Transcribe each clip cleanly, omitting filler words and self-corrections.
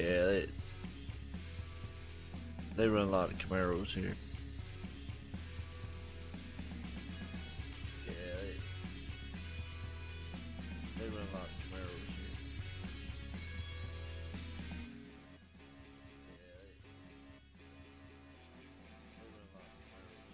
Yeah, they run a lot of Camaros here. Yeah, they run a lot of Camaros here. Yeah, they run a lot of Camaros.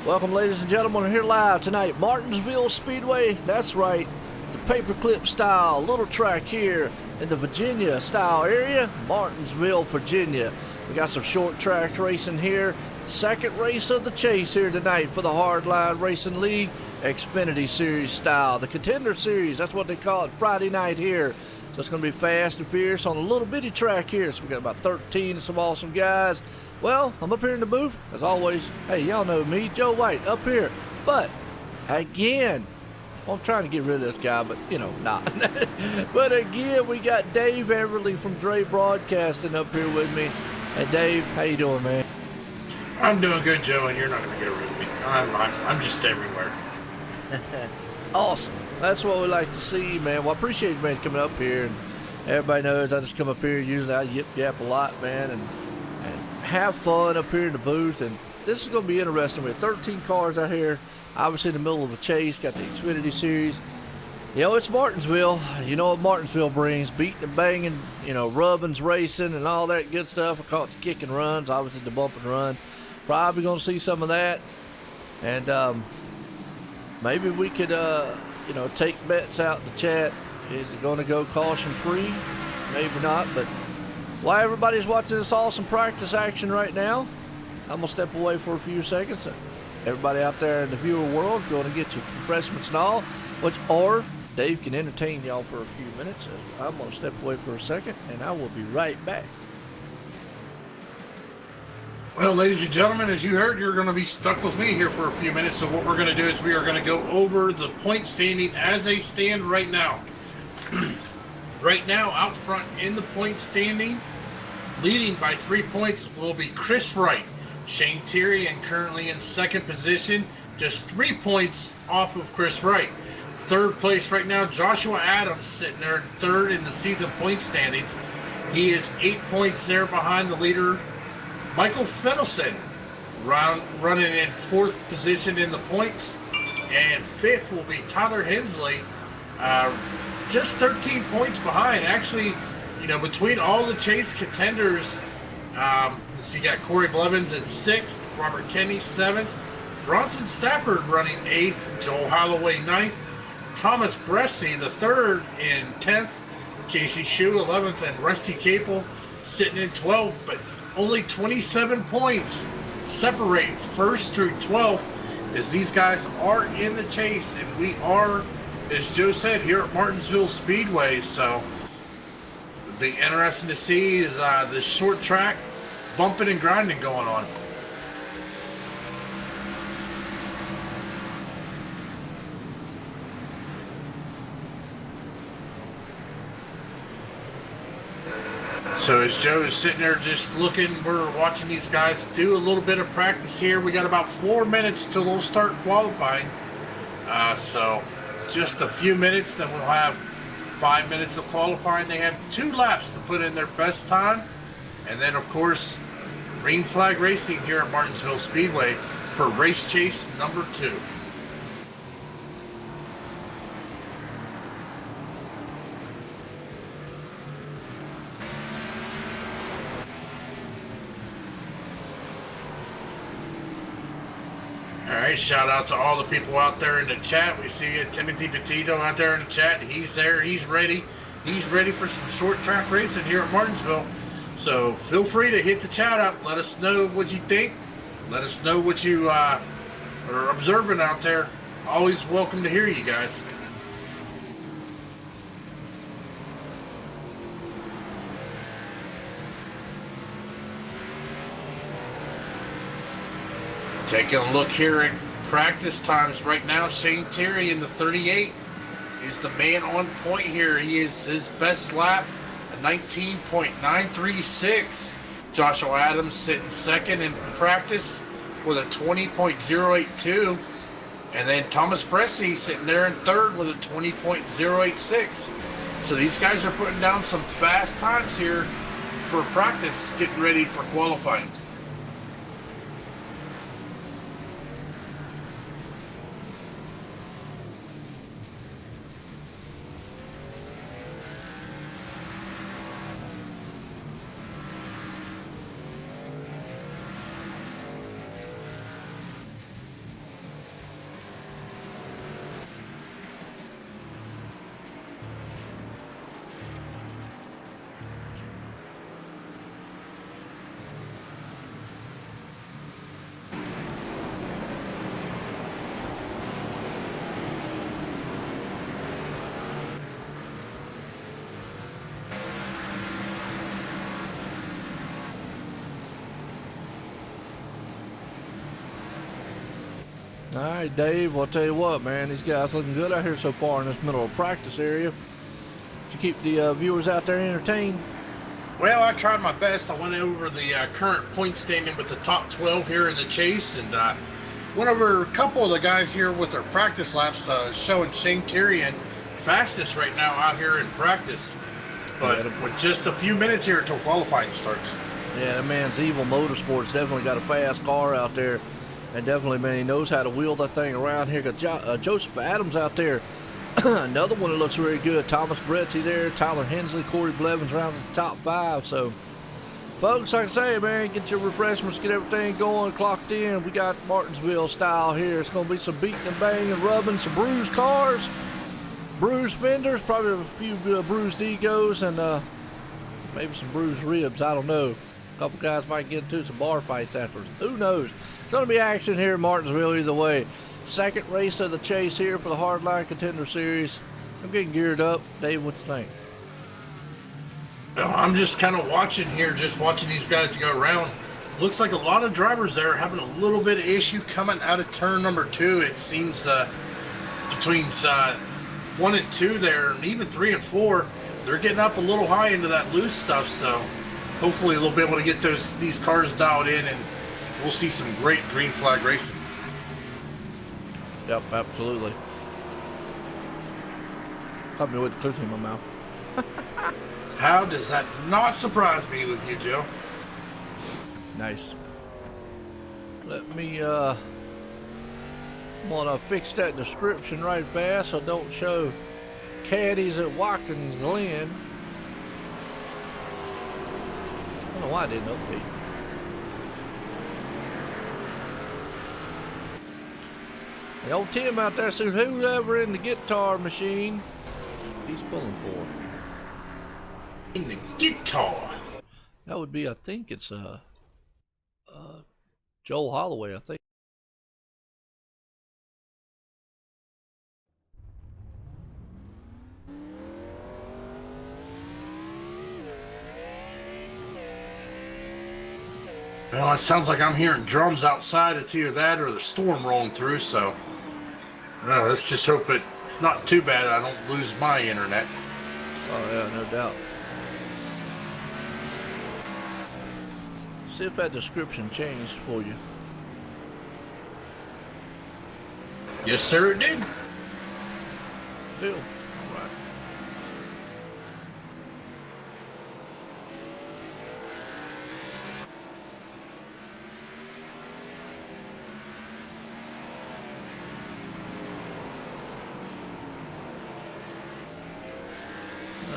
Welcome, ladies and gentlemen. We're here live tonight, Martinsville Speedway. That's right, the paperclip style little track here in the Virginia style area, Martinsville, Virginia. We got some short track racing here. Second race of the chase here tonight for the Hardline Racing League, Xfinity Series style. The Contender Series, that's what they call it, Friday night here. So it's going to be fast and fierce on a little bitty track here. So we got about 13 some awesome guys. Well, I'm up here in the booth, as always. Hey, y'all know me, Joe White, up here. But, again, I'm trying to get rid of this guy, but, you know, not. But, again, we got Dave Everly from Dre Broadcasting up here with me. Hey, Dave, how you doing, man? I'm doing good, Joe, and you're not going to get rid of me. I'm just everywhere. Awesome. That's what we like to see, man. Well, I appreciate you, man, coming up here. And everybody knows I just come up here. Usually I yip-yap a lot, man, and have fun up here in the booth. And this is going to be interesting. We have 13 cars out here, obviously in the middle of a chase. Got the Xfinity Series. You know, it's Martinsville. You know what Martinsville brings. Beating and banging, you know, rubbings, racing, and all that good stuff. I call it the kick and runs. Obviously, the bump and run. Probably going to see some of that. And maybe we could, you know, take bets out in the chat. Is it going to go caution-free? Maybe not. But while everybody's watching this awesome practice action right now, I'm going to step away for a few seconds. Everybody out there in the viewer world, if you want to get your refreshments and all, or Dave can entertain y'all for a few minutes. I'm going to step away for a second, and I will be right back. Well, ladies and gentlemen, as you heard, you're going to be stuck with me here for a few minutes. So what we're going to do is we are going to go over the point standing as they stand right now. Right now, out front in the point standing, leading by 3 points will be Chris Wright. Shane Tyrion currently in second position, just 3 points off of Chris Wright. Third place right now, Joshua Adams sitting there in third in the season point standings. He is 8 points there behind the leader, Michael Fennelson, running in fourth position in the points. And fifth will be Tyler Hensley, just 13 points behind. Actually, you know, between all the chase contenders, so you got Corey Blevins in sixth, Robert Kenny seventh, Bronson Stafford running eighth, Joel Holloway ninth, Thomas Bressy the third in 10th, Casey Shue 11th, and Rusty Capel sitting in 12th, but only 27 points separate first through 12th as these guys are in the chase, and we are, as Joe said, here at Martinsville Speedway. So it'll be interesting to see is the short track bumping and grinding going on. So as Joe is sitting there just looking, we're watching these guys do a little bit of practice here. We got about 4 minutes till they'll start qualifying. So just a few minutes, then we'll have 5 minutes of qualifying. They have 2 laps to put in their best time. And then, of course, green flag racing here at Martinsville Speedway for race chase number 2. Alright, shout out to all the people out there in the chat. We see Timothy Petito out there in the chat. He's there, he's ready. He's ready for some short track racing here at Martinsville. So feel free to hit the chat up. Let us know what you think. Let us know what you are observing out there. Always welcome to hear you guys. Taking a look here at practice times right now. Shane Terry in the 38 is the man on point here. He is his best lap, a 19.936. Joshua Adams sitting second in practice with a 20.082. And then Thomas Bressy sitting there in third with a 20.086. So these guys are putting down some fast times here for practice, getting ready for qualifying. All right, Dave, well, I'll tell you what, man, these guys looking good out here so far in this middle of practice area. To keep the viewers out there entertained. Well, I tried my best. I went over the current point standing with the top 12 here in the chase, and went over a couple of the guys here with their practice laps, showing Shane Tyrion fastest right now out here in practice. But with just a few minutes here until qualifying starts. Yeah, that man's Evil Motorsports definitely got a fast car out there. And definitely, man, he knows how to wheel that thing around here. Got Joseph Adams out there Another one that looks very good. Thomas Bretzi there. Tyler Hensley, Corey Blevins rounds at the top 5. So, folks, like I say, man, get your refreshments, get everything going, clocked in. We got Martinsville style here. It's going to be some beating and banging and rubbing, some bruised cars, bruised fenders, probably a few bruised egos, and maybe some bruised ribs. I don't know. A couple guys might get into some bar fights afterwards. Who knows? It's going to be action here in Martinsville either way. Second race of the chase here for the Hardline Contender Series. I'm getting geared up. Dave, what you think? I'm just kind of watching here, just watching these guys go around. Looks like a lot of drivers there are having a little bit of issue coming out of turn number 2. It seems between 1 and 2 there, and even 3 and 4, they're getting up a little high into that loose stuff. So hopefully they'll be able to get these cars dialed in, and we'll see some great green flag racing. Yep, absolutely. Caught me with the cookie in my mouth. How does that not surprise me with you, Joe? Nice. Let me I'm gonna fix that description right fast so don't show caddies at Watkins Glen. I don't know why I didn't update. The old Tim out there says, who's ever in the guitar machine he's pulling for? In the guitar. That would be, I think it's Joel Holloway, I think. Well, it sounds like I'm hearing drums outside. It's either that or the storm rolling through, so let's just hope it's not too bad. I don't lose my internet. Oh yeah, no doubt. See if that description changed for you. Yes, sir, it did. Deal. All right.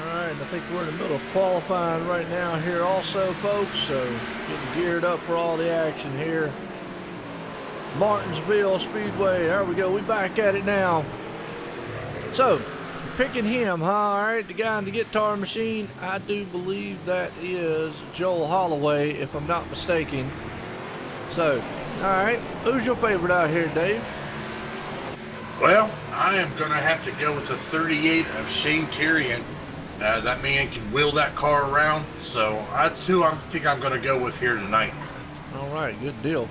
Alright, I think we're in the middle of qualifying right now here also, folks, so getting geared up for all the action here. Martinsville Speedway, there we go, we back at it now. So, picking him, huh? Alright, the guy in the guitar machine, I do believe that is Joel Holloway, if I'm not mistaken. So, alright, who's your favorite out here, Dave? Well, I am going to have to go with the 38 of Shane Tyrion. That man can wheel that car around, so that's who I think I'm going to go with here tonight. All right, good deal.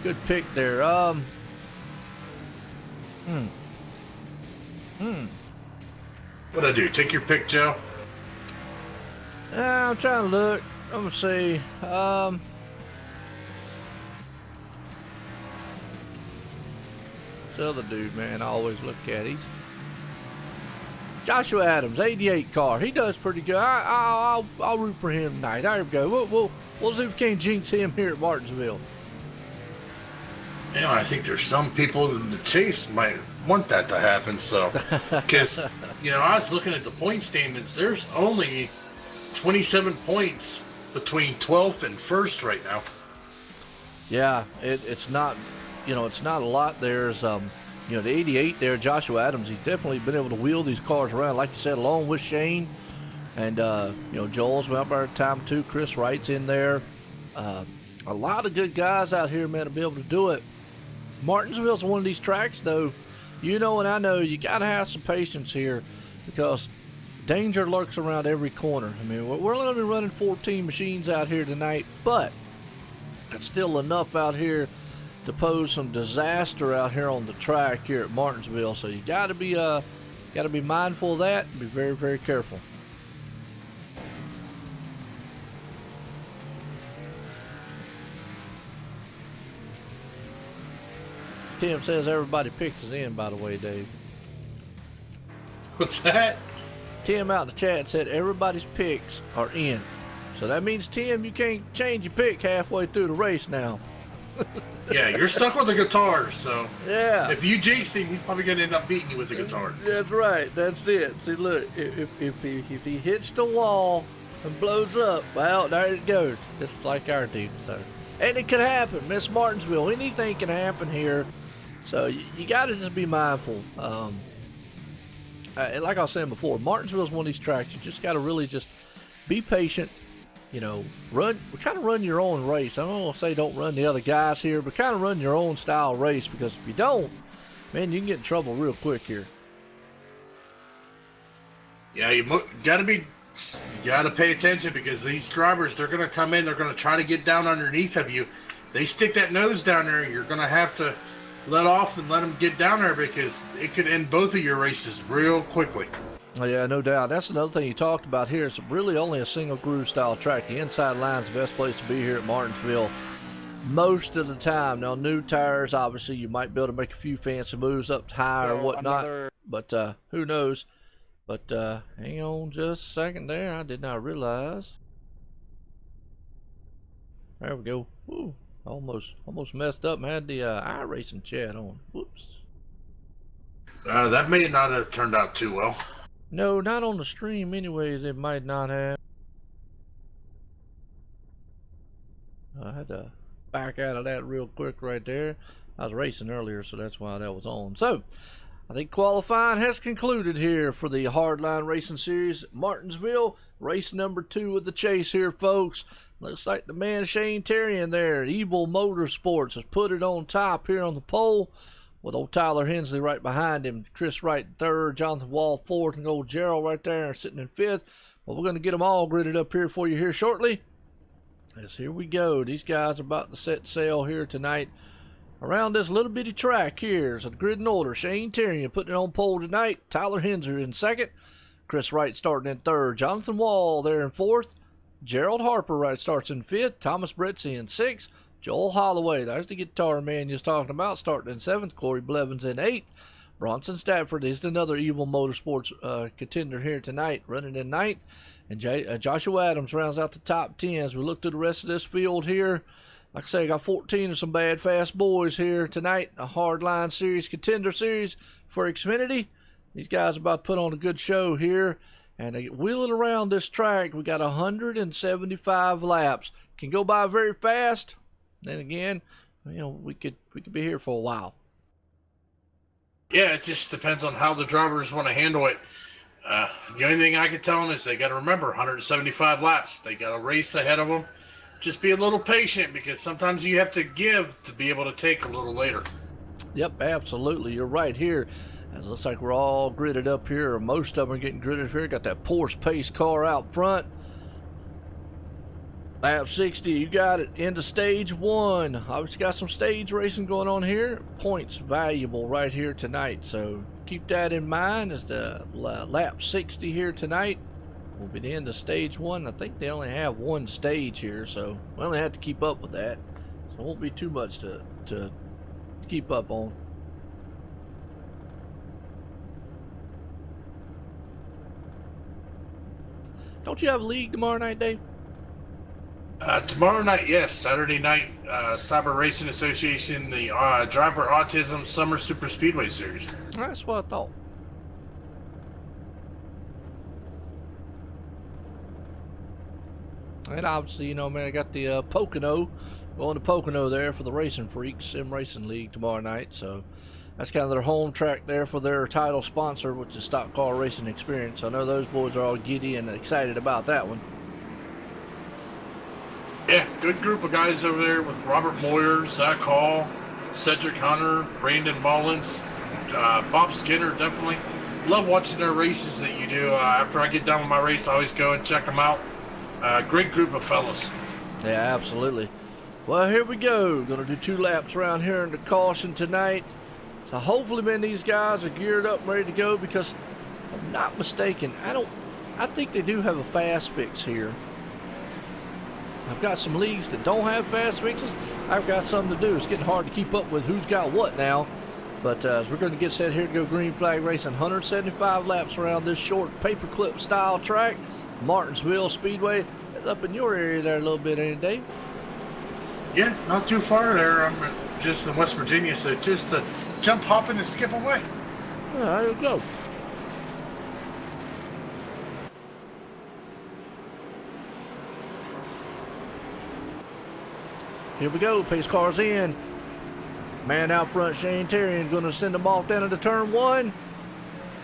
Good pick there. What'd I do? Take your pick, Joe? I'm trying to look. I'm going to see. This other dude, man, I always look at. He's Joshua Adams, 88 car. He does pretty good. I'll root for him tonight. There we go. We'll see if we can't jinx him here at Martinsville. You know, I think there's some people in the chase might want that to happen. So, because I was looking at the point standings. There's only 27 points between 12th and 1st right now. Yeah, it's not. It's not a lot. There's the 88 there, Joshua Adams, he's definitely been able to wheel these cars around, like you said, along with Shane. And, Joel's been up there at time 2. Chris Wright's in there. A lot of good guys out here, man, to be able to do it. Martinsville's one of these tracks, though, and I know you got to have some patience here because danger lurks around every corner. I mean, we're only running 14 machines out here tonight, but it's still enough out here to pose some disaster out here on the track here at Martinsville. So you got to be mindful of that and be very, very careful. Tim says everybody picks us in, by the way, Dave. What's that? Tim out in the chat said everybody's picks are in. So that means, Tim, you can't change your pick halfway through the race now. Yeah, you're stuck with the guitar, so Yeah. if you jinx him, he's probably gonna end up beating you with the guitar. That's right. That's it. See, look, if he hits the wall and blows up, well, there it goes, just like our dude. So, and it could happen, Miss Martinsville. Anything can happen here. So you got to just be mindful. Like I was saying before, Martinsville is one of these tracks. You just got to really just be patient. You know, kind of run your own race. I don't want to say don't run the other guys here, but kind of run your own style race, because if you don't, man, you can get in trouble real quick here. Yeah, you gotta pay attention, because these drivers, they're gonna come in, they're gonna try to get down underneath of you. They stick that nose down there, you're gonna have to let off and let them get down there, because it could end both of your races real quickly. Oh, yeah, no doubt. That's another thing you talked about here. It's really only a single groove style track. The inside line's the best place to be here at Martinsville most of the time. Now, new tires, obviously, you might be able to make a few fancy moves up high or whatnot, but who knows? But hang on just a second there. I did not realize. There we go. Ooh, almost messed up and had the iRacing chat on. Whoops. That may not have turned out too well. No, not on the stream anyways. It might not have. I had to back out of that real quick right there. I was racing earlier, so that's why that was on. So, I think qualifying has concluded here for the Hardline Racing Series Martinsville. Race number 2 of the chase here, folks. Looks like the man Shane Terrian there at Evil Motorsports has put it on top here on the pole, with old Tyler Hensley right behind him. Chris Wright 3rd, Jonathan Wall 4th, and old Gerald right there sitting in 5th. But we're going to get them all gridded up here for you here shortly. As here we go. These guys are about to set sail here tonight around this little bitty track here. So the grid in order. Shane Terrian putting it on pole tonight. Tyler Hensley in 2nd. Chris Wright starting in 3rd. Jonathan Wall there in 4th. Gerald Harper right starts in 5th. Thomas Brettsey in 6th. Joel Holloway, there's the guitar man you was talking about, starting in 7th. Corey Blevins in 8th. Bronson Stafford is another Evil Motorsports contender here tonight, running in 9th. And Joshua Adams rounds out the top 10 as we look to the rest of this field here. Like I say, I got 14 of some bad fast boys here tonight. A Hardline Series, Contender Series for Xfinity. These guys are about to put on a good show here. And they wheeling around this track. We got 175 laps. Can go by very fast. Then again, you know, we could be here for a while. Yeah, it just depends on how the drivers want to handle it. The only thing I can tell them is they got to remember 175 laps. They got a race ahead of them. Just be a little patient, because sometimes you have to give to be able to take a little later. Yep, absolutely. You're right here. It looks like we're all gridded up here, or most of them are getting gridded here. Got that Porsche pace car out front. Lap 60, you got it, into stage 1. Obviously got some stage racing going on here. Points valuable right here tonight, so keep that in mind as the lap 60 here tonight will be the end of stage 1. I think they only have one stage here, so we only have to keep up with that. So it won't be too much to keep up on. Don't you have a league tomorrow night, Dave? Tomorrow night, yes. Saturday night, Cyber Racing Association, the Driver Autism Summer Super Speedway Series. That's what I thought. And obviously, you know, man, I got the Pocono, going to Pocono there for the Racing Freaks Sim Racing League tomorrow night. So that's kind of their home track there for their title sponsor, which is Stock Car Racing Experience. I know those boys are all giddy and excited about that one. Yeah, good group of guys over there with Robert Moyer, Zach Hall, Cedric Hunter, Brandon Mullins, Bob Skinner, definitely. Love watching their races that you do. After I get done with my race, I always go and check them out. Great group of fellas. Yeah, absolutely. Well, here we go. Gonna do 2 laps around here in the caution tonight. So hopefully, man, these guys are geared up and ready to go, because if I'm not mistaken, I think they do have a fast fix here. I've got some leagues that don't have fast fixes. I've got something to do. It's getting hard to keep up with who's got what now. But as we're going to get set here to go green flag racing, 175 laps around this short paperclip style track. Martinsville Speedway is up in your area there a little bit, ain't it, Dave? Yeah, not too far there. I'm at just in West Virginia, so just jump, hop, and skip away. There you go. Here we go. Pace cars in. Man out front, Shane Terrian going to send them off down into turn one.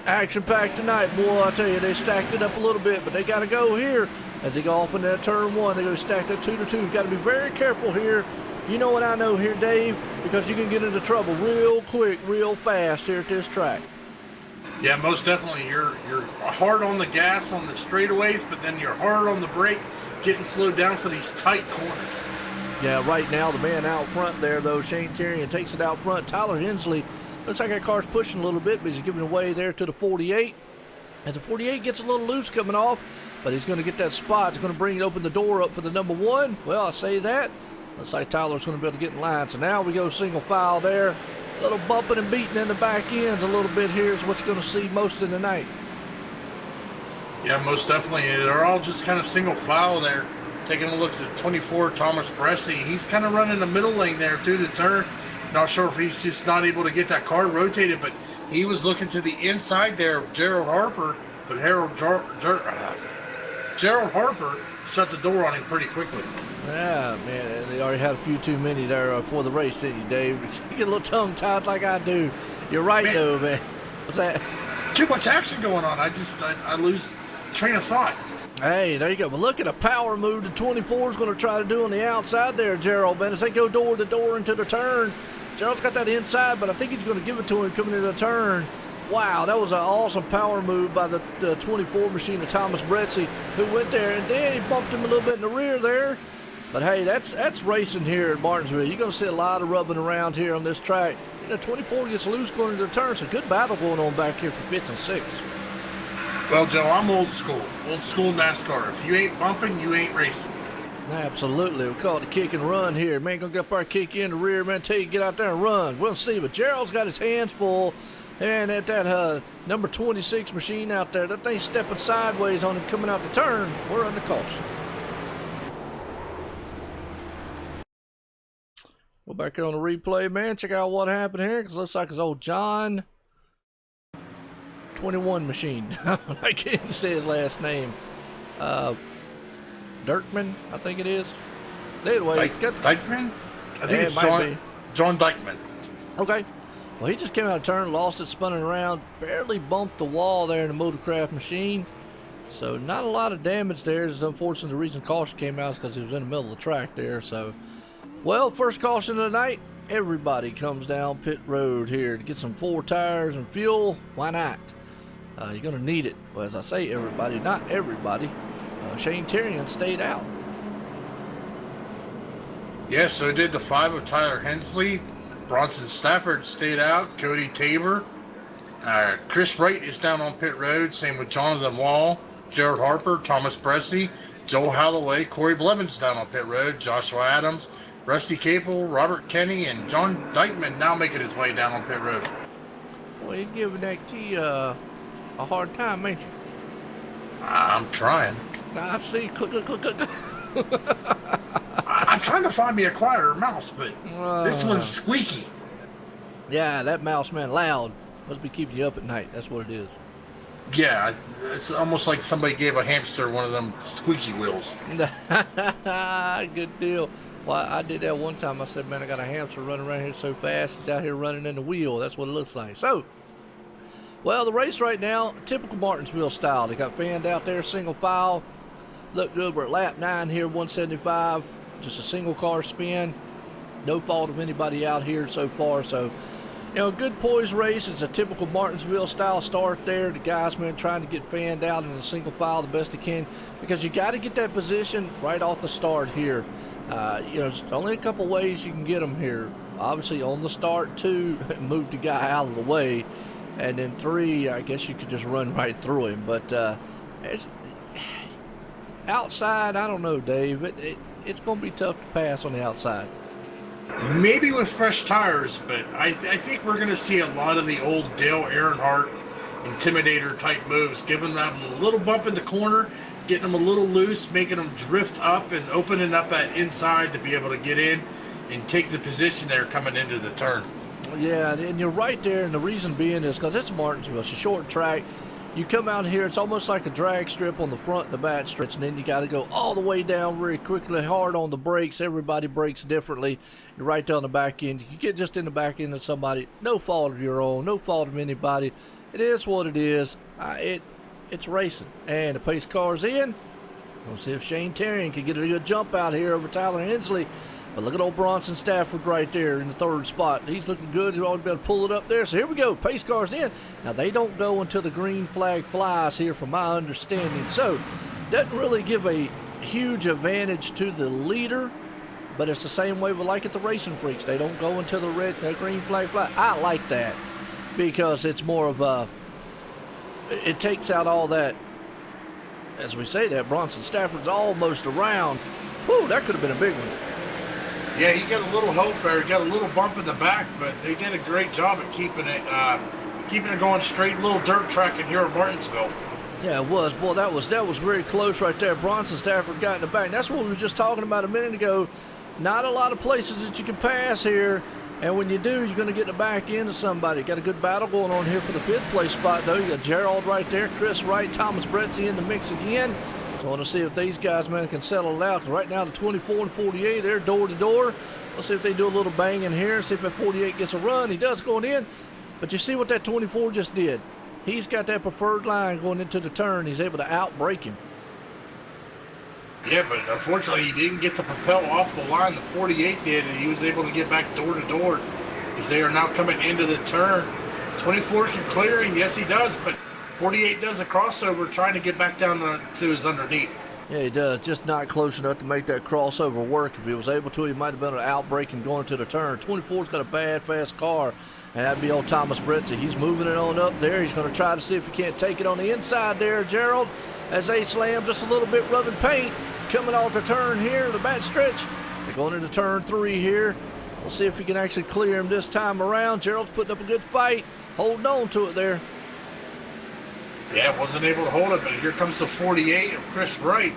Action packed tonight, boy. I tell you, they stacked it up a little bit, but they got to go here as they go off into that turn one. They're going to stack that 2-2. Got to be very careful here. You know what I know here, Dave, because you can get into trouble real quick, real fast here at this track. Yeah, most definitely. You're hard on the gas on the straightaways, but then you're hard on the brake, getting slowed down for these tight corners. Yeah, right now the man out front there, though, Shane Terrian takes it out front. Tyler Hensley, looks like that car's pushing a little bit, but he's giving away there to the 48. As the 48 gets a little loose coming off, but he's going to get that spot. It's going to open the door up for the number one. Well, I say that. Looks like Tyler's going to be able to get in line. So now we go single file there. A little bumping and beating in the back ends a little bit here is what you're going to see most of the night. Yeah, most definitely. They're all just kind of single file there. Taking a look at the 24, Thomas Bressy. He's kind of running the middle lane there through the turn. Not sure if he's just not able to get that car rotated, but he was looking to the inside there of Gerald Harper, but Gerald Harper shut the door on him pretty quickly. Yeah, man, they already had a few too many there for the race, didn't you, Dave? You get a little tongue-tied like I do. You're right, man. Though, man. What's that? Too much action going on. I lose train of thought. Hey, there you go. But look at a power move the 24 is going to try to do on the outside there, Gerald. Man, as they go door to door into the turn, Gerald's got that inside, but I think he's going to give it to him coming into the turn. Wow, that was an awesome power move by the 24 machine of Thomas Bretsy, who went there, and then he bumped him a little bit in the rear there. But hey, that's racing here at Martinsville. You're going to see a lot of rubbing around here on this track. You know, 24 gets loose going into the turn, so good battle going on back here for 5th and 6th. Well, Joe, I'm old school NASCAR. If you ain't bumping, you ain't racing. Absolutely. We call it a kick and run here. Man, gonna get up there, kick you in the rear, man, tell you get out there and run. We'll see, but Gerald's got his hands full. And at that number 26 machine out there, that thing's stepping sideways on him coming out the turn. We're on the caution. Go back here on the replay, man. Check out what happened here, because it looks like it's old John 21 machine. I can't say his last name. Dirkman, I think it is. Anyway, Dykeman? I think it's John Dykeman. Okay. Well, he just came out of turn, lost it, spun it around, barely bumped the wall there in the Motorcraft machine. So not a lot of damage there. It's unfortunately the reason caution came out is because he was in the middle of the track there. So, well, first caution of the night. Everybody comes down pit road here to get some 4 tires and fuel. Why not? You're going to need it. Well, as I say, everybody, not everybody. Shane Terrian stayed out. Yes, so did the 5 of Tyler Hensley. Bronson Stafford stayed out. Cody Tabor. Chris Wright is down on pit road. Same with Jonathan Wall, Gerald Harper, Thomas Bressy, Joel Holloway, Corey Blevins down on pit road. Joshua Adams, Rusty Capel, Robert Kenny, and John Dykeman now making his way down on pit road. Well, you're giving that key a hard time, ain't you? I'm trying. I see. Click, click, click, click. I'm trying to find me a quieter mouse, but this one's squeaky. Yeah, that mouse, man, loud. Must be keeping you up at night. That's what it is. Yeah, it's almost like somebody gave a hamster one of them squeaky wheels. Good deal. Well, I did that one time. I said, man, I got a hamster running around here so fast, he's out here running in the wheel. That's what it looks like. So, well, the race right now, typical Martinsville style. They got fanned out there, single file. Look good. We're at lap 9 here, 175. Just a single car spin. No fault of anybody out here so far. So, you know, good poise race. It's a typical Martinsville style start there. The guys, man, trying to get fanned out in a single file the best they can, because you got to get that position right off the start here. You know, there's only a couple ways you can get them here. Obviously, on the start, 2, move the guy out of the way. And then 3, I guess you could just run right through him. But it's outside, I don't know, Dave. It's going to be tough to pass on the outside. Maybe with fresh tires, but I think we're going to see a lot of the old Dale Earnhardt Intimidator type moves, giving them a little bump in the corner, getting them a little loose, making them drift up and opening up that inside to be able to get in. and take the position there coming into the turn. Yeah, and you're right there, and the reason being is because it's Martinsville. It's a short track. You come out here, it's almost like a drag strip on the front of the back stretch, and then you got to go all the way down very quickly, hard on the brakes. Everybody brakes differently. You're right down the back end. You get just in the back end of somebody, no fault of your own, no fault of anybody. It is what it is. It's racing. And the pace car's in. We'll see if Shane Terrian can get a good jump out here over Tyler Hensley. But look at old Bronson Stafford right there in the third spot. He's looking good. He's always been able to pull it up there. So here we go. Pace car's in. Now, they don't go until the green flag flies here from my understanding. So, doesn't really give a huge advantage to the leader. But it's the same way we like at the Racing Freaks. They don't go until the green flag flies. I like that because it's more of a... It takes out all that, as we say that, Bronson Stafford's almost around. Whew, that could have been a big one. Yeah, he got a little help there. He got a little bump in the back, but they did a great job at keeping it going straight. Little dirt track in here at Martinsville. Yeah, it was. Boy, that was very close right there. Bronson Stafford got in the back. And that's what we were just talking about a minute ago. Not a lot of places that you can pass here. And when you do, you're going to get in the back end of somebody. Got a good battle going on here for the 5th place spot, though. You got Gerald right there, Chris Wright, Thomas Bretzi in the mix again. So I want to see if these guys, man, can settle it out. 'Cause right now, the 24 and 48, they're door to door. Let's see if they do a little banging here. See if that 48 gets a run. He does going in. But you see what that 24 just did. He's got that preferred line going into the turn. He's able to outbrake him. Yeah, but unfortunately, he didn't get the propel off the line. The 48 did, and he was able to get back door to door as they are now coming into the turn. 24 can clear him. Yes, he does, but 48 does a crossover trying to get back down to his underneath. Yeah, he does. Just not close enough to make that crossover work. If he was able to, he might have been able to outbrake him going to the turn. 24's got a bad, fast car, and that'd be old Thomas Bretzi. He's moving it on up there. He's going to try to see if he can't take it on the inside there, Gerald, as they slam just a little bit rubbing paint. Coming off the turn here, the back stretch. They're going into turn 3 here. We'll see if he can actually clear him this time around. Gerald's putting up a good fight, holding on to it there. Yeah, wasn't able to hold it, but here comes the 48 of Chris Wright,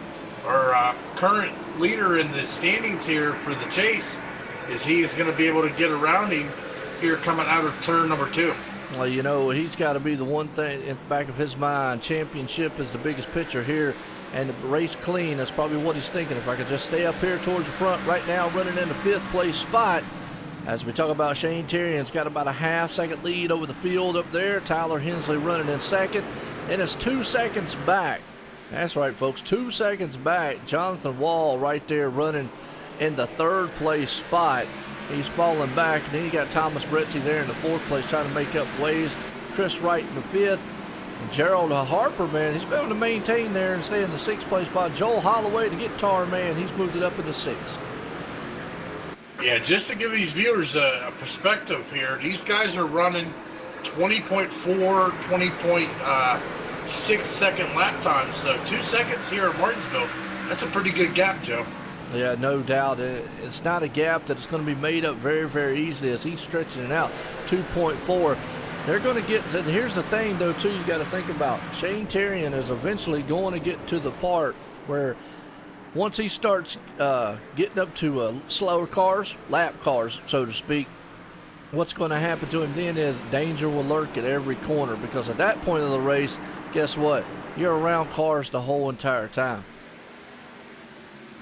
our current leader in the standings here for the chase. Is he is going to be able to get around him here coming out of turn number 2. Well, you know, he's got to be the one thing in the back of his mind. Championship is the biggest picture here. And the race clean, that's probably what he's thinking. If I could just stay up here towards the front right now, running in the 5th place spot. As we talk about Shane Terrian's got about a half-second lead over the field up there. Tyler Hensley running in 2nd. And it's 2 seconds back. That's right, folks, 2 seconds back. Jonathan Wall right there running in the 3rd place spot. He's falling back. And then you got Thomas Bretzi there in the 4th place trying to make up ways. Chris Wright in the 5th. Gerald Harper, man, he's been able to maintain there and stay in the 6th place spot. Joel Holloway, the guitar man, he's moved it up into 6th. Yeah, just to give these viewers a perspective here, these guys are running 20.4, 20.6 second lap times. So 2 seconds here at Martinsville, that's a pretty good gap, Joe. Yeah, no doubt. It's not a gap that is going to be made up very, very easily as he's stretching it out. 2.4. They're going to get to, here's the thing, though, too, you got to think about. Shane Terrian is eventually going to get to the part where once he starts getting up to slower cars, lap cars, so to speak, what's going to happen to him then is danger will lurk at every corner because at that point of the race, guess what? You're around cars the whole entire time.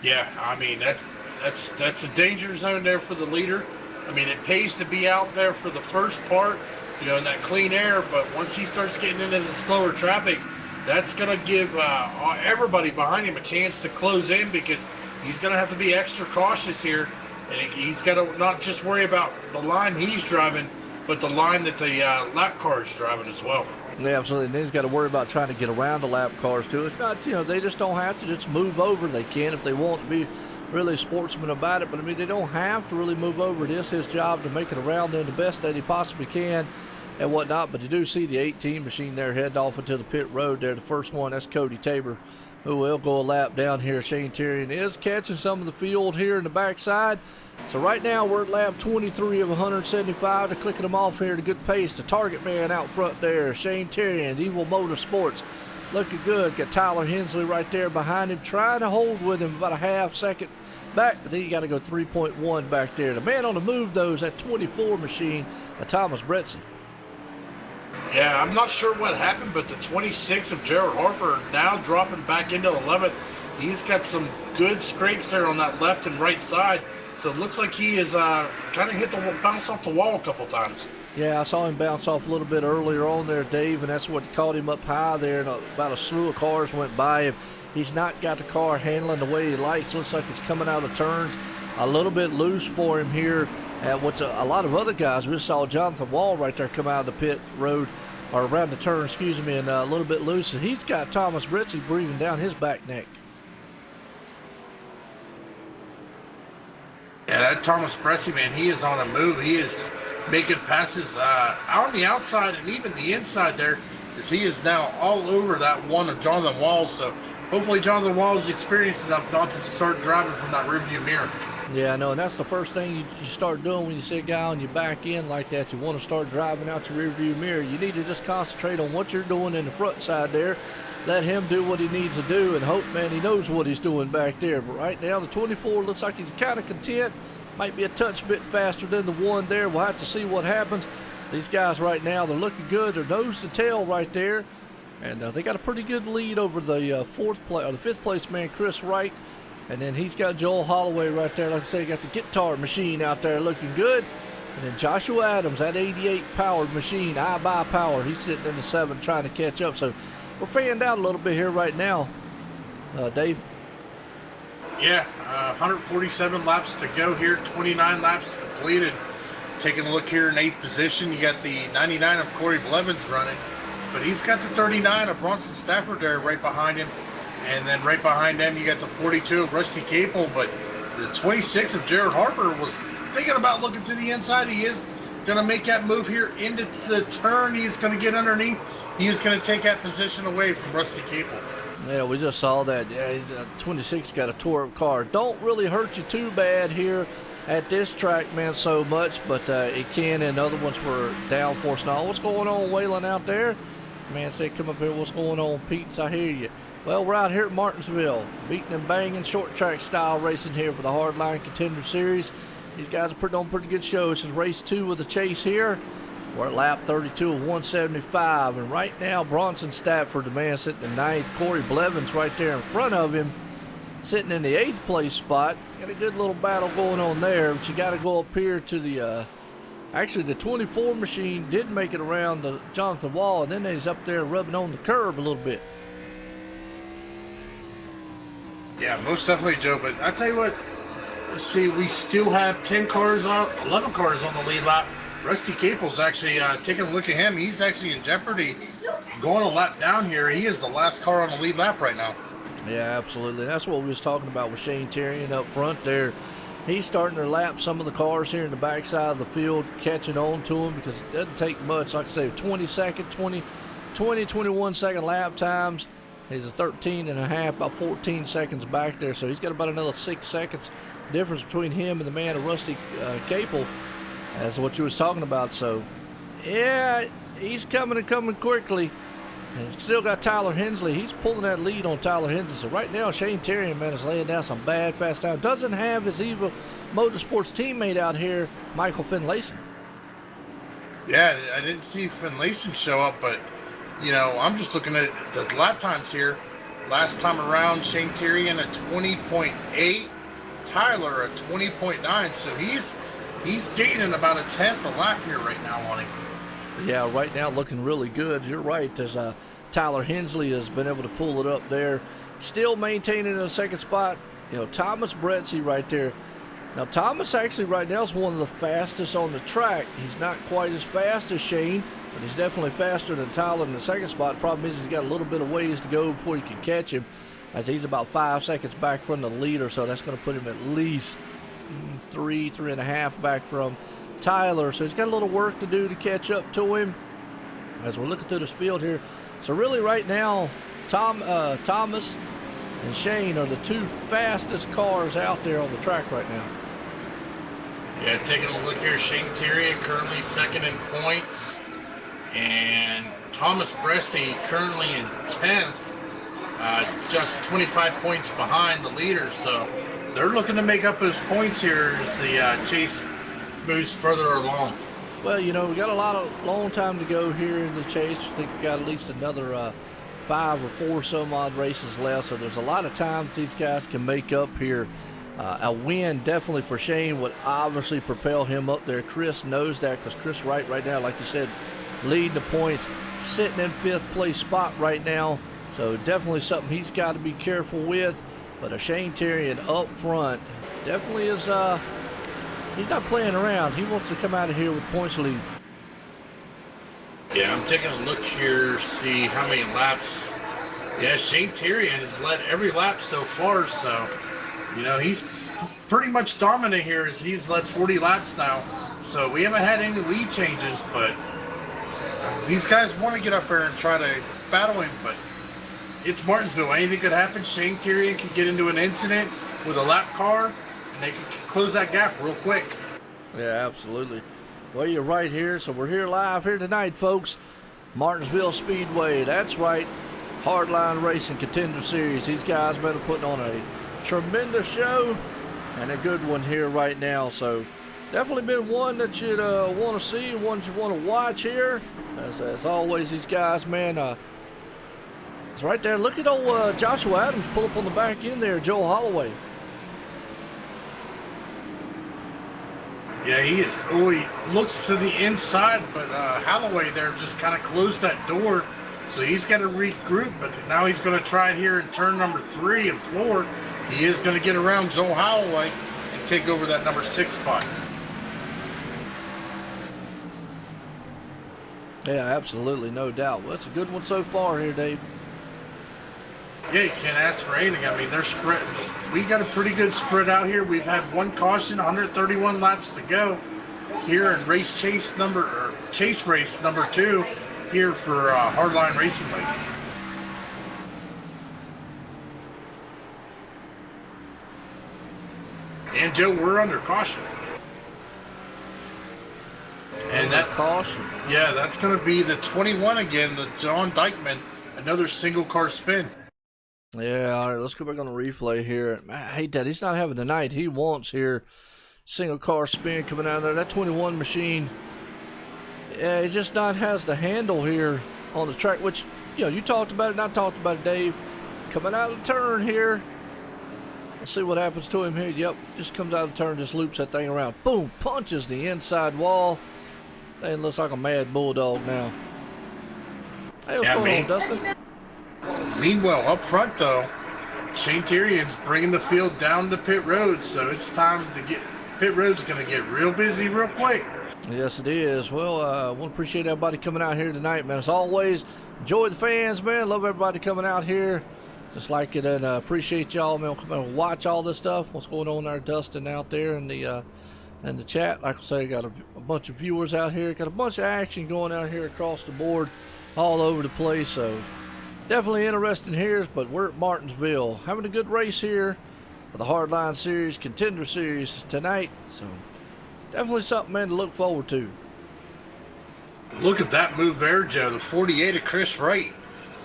Yeah, I mean, that's a danger zone there for the leader. I mean, it pays to be out there for the first part, you know, in that clean air, but once he starts getting into the slower traffic, that's going to give everybody behind him a chance to close in because he's going to have to be extra cautious here, and he's got to not just worry about the line he's driving, but the line that the lap car is driving as well. Yeah, absolutely. And then he's got to worry about trying to get around the lap cars, too. It's not, you know, they just don't have to just move over. They can if they want to be really sportsman about it, but I mean, they don't have to really move over. It is his job to make it around there the best that he possibly can and whatnot. But you do see the 18 machine there heading off into the pit road there. The first one, that's Cody Tabor, who will go a lap down here. Shane Terrian is catching some of the field here in the backside. So right now we're at lap 23 of 175. They're clicking them off here at a good pace. The target man out front there, Shane Terrian, Evil Motorsports, looking good. Got Tyler Hensley right there behind him, trying to hold with him about a half second back, but then you got to go 3.1 back there. The man on the move, though, is that 24 machine, Thomas Bretzi. Yeah, I'm not sure what happened, but the 26 of Jared Harper now dropping back into 11th. He's got some good scrapes there on that left and right side. So it looks like he is kind of bounced off the wall a couple times. Yeah, I saw him bounce off a little bit earlier on there, Dave, and that's what caught him up high there, and about a slew of cars went by him. He's not got the car handling the way he likes. Looks like it's coming out of the turns a little bit loose for him here at what's a lot of other guys. We just saw Jonathan Wall right there come out of the pit road, or around the turn, excuse me, and a little bit loose. And he's got Thomas Bretzi breathing down his back neck. Yeah, that Thomas Bretzi, man, he is on a move. He is making passes on the outside and even the inside there, as he is now all over that one of Jonathan Walls. So hopefully Jonathan Walls is experienced enough not to start driving from that rearview mirror. Yeah, I know, and that's the first thing you start doing when you see a guy on your back end like that. You want to start driving out your rearview mirror. You need to just concentrate on what you're doing in the front side there. Let him do what he needs to do and hope, man, he knows what he's doing back there. But right now, the 24 looks like he's kind of content. Might be a touch bit faster than the one there. We'll have to see what happens. These guys right now, they're looking good. They're nose to tail right there. And they got a pretty good lead over the fifth place man, Chris Wright. And then he's got Joel Holloway right there. Like I say, got the guitar machine out there looking good. And then Joshua Adams, that 88 powered machine, iBuyPower, he's sitting in the 7 trying to catch up. So we're fanned out a little bit here right now, Dave. Yeah, 147 laps to go here, 29 laps completed. Taking a look here in 8th position, you got the 99 of Corey Blevins running, but he's got the 39 of Bronson Stafford there right behind him. And then right behind them, you got the 42 of Rusty Capel, but the 26 of Jared Harper was thinking about looking to the inside. He is going to make that move here into the turn. He's going to get underneath. He is going to take that position away from Rusty Capel. Yeah, we just saw that. Yeah, he's 26 got a tore up car. Don't really hurt you too bad here at this track, man, so much, but it can, and other ones were downforce. Now, what's going on, Waylon, out there? Man said, come up here, what's going on, Pete? I hear you. Well, we're out here at Martinsville, beating and banging, short track style racing here for the Hardline Contender Series. These guys are putting on pretty good show. This is race 2 with the chase here. We're at lap 32 of 175, and right now Bronson Stafford, the man sitting in 9th. Corey Blevins right there in front of him, sitting in the 8th place spot. Got a good little battle going on there, but you got to go up here to the, actually the 24 machine did make it around the Jonathan Wall, and then he's up there rubbing on the curb a little bit. Yeah, most definitely, Joe, but I tell you what, let's see, we still have 11 cars on the lead lap. Rusty Capel's actually taking a look at him. He's actually in jeopardy going a lap down here. He is the last car on the lead lap right now. Yeah, absolutely. That's what we was talking about with Shane Terrian up front there. He's starting to lap some of the cars here in the backside of the field, catching on to him because it doesn't take much. Like I say, 21 second lap times. He's a 13 and a half, about 14 seconds back there. So he's got about another 6 seconds difference between him and the man of Rusty Capel. That's what you was talking about. So, yeah, he's coming quickly. And still got Tyler Hensley. He's pulling that lead on Tyler Hensley. So right now, Shane Terrian, man, is laying down some bad fast time. Doesn't have his Evo Motorsports teammate out here, Michael Finlayson. Yeah, I didn't see Finlayson show up, but, you know, I'm just looking at the lap times here. Last time around, Shane Terrian at 20.8, Tyler at 20.9. So he's gaining about a 10th a lap here right now on him. Yeah, right now looking really good. You're right. There's Tyler Hensley has been able to pull it up there. Still maintaining a second spot. You know, Thomas Bretzi right there. Now, Thomas actually right now is one of the fastest on the track. He's not quite as fast as Shane, but he's definitely faster than Tyler in the second spot. Problem is he's got a little bit of ways to go before you can catch him, as he's about 5 seconds back from the leader, so that's going to put him at least 3.5 back from Tyler. So he's got a little work to do to catch up to him as we're looking through this field here. So really right now, Thomas and Shane are the 2 fastest cars out there on the track right now. Yeah, taking a look here, Shane Terrian currently second in points, and Thomas Bretzi currently in 10th, just 25 points behind the leader. So they're looking to make up those points here as the chase moves further along. Well, you know, we got long time to go here in the chase. I think we got at least another 5 or 4 some odd races left, so there's a lot of time these guys can make up here. A win definitely for Shane would obviously propel him up there. Chris knows that, because Chris Wright right now, like you said, leading the points, sitting in 5th place spot right now, so definitely something he's got to be careful with. But a Shane Terrian up front definitely is he's not playing around. He wants to come out of here with points lead. Yeah, I'm taking a look here, see how many laps. Yeah, Shane Terrian has led every lap so far, so, you know, he's pretty much dominant here as he's led 40 laps now. So we haven't had any lead changes, but these guys want to get up there and try to battle him, but it's Martinsville. Anything could happen. Shane Terrian could get into an incident with a lap car, and they could close that gap real quick. Yeah, absolutely. Well, you're right here. So we're here live here tonight, folks. Martinsville Speedway. That's right. Hardline Racing Contender Series. These guys have been putting on a tremendous show and a good one here right now. So definitely been one that you'd want to see, one you want to watch here. As always, these guys, man, it's right there. Look at old Joshua Adams pull up on the back end there, Joe Holloway. Yeah, he is. Oh, he looks to the inside, but Holloway there just kind of closed that door. So he's got to regroup, but now he's going to try it here in turn number 3 and 4. He is going to get around Joe Holloway and take over that number 6 spot. Yeah, absolutely, no doubt. Well, it's a good one so far here, Dave. Yeah, you can't ask for anything. I mean, they're spread. We got a pretty good spread out here. We've had 1 caution, 131 laps to go here in chase race number 2 here for Hardline Racing League. And Joe, we're under caution. And that caution. Yeah, that's going to be the 21 again, the John Dykeman, another single car spin. Yeah, all right, let's go back on the replay here. Man, I hate that. He's not having the night he wants here. Single car spin coming out of there. That 21 machine, yeah, he just not has the handle here on the track, which, you know, you talked about it and I talked about it, Dave. Coming out of the turn here. Let's see what happens to him here. Yep, just comes out of the turn, just loops that thing around. Boom, punches the inside wall. Thing looks like a mad bulldog now. Hey, what's going on, Dustin? Meanwhile, up front, though, Shane Terrian's bringing the field down to pit road, so it's time to get pit road's going to get real busy real quick. Yes, it is. Well, I want to appreciate everybody coming out here tonight, man. As always, enjoy the fans, man. Love everybody coming out here. Just like it, and appreciate y'all, man. Come and watch all this stuff. What's going on there, Dustin, out there in the chat? Like I say, got a bunch of viewers out here. Got a bunch of action going out here across the board, all over the place. So definitely interesting here. But we're at Martinsville, having a good race here for the Hardline Series, Contender Series tonight. So definitely something, man, to look forward to. Look at that move there, Joe. The 48 of Chris Wright.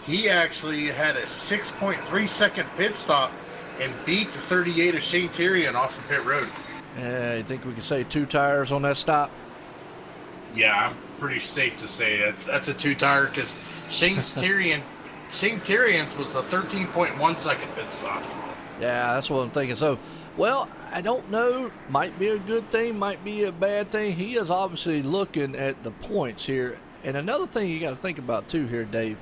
He actually had a 6.3 second pit stop and beat the 38 of Shane Terrian off of pit road. Yeah, you think we can say 2 tires on that stop? Yeah, I'm pretty safe to say that's a 2 tire because Shane Terrian's was a 13.1 second pit stop. Yeah, that's what I'm thinking. So, well, I don't know. Might be a good thing, might be a bad thing. He is obviously looking at the points here. And another thing you got to think about too here, Dave.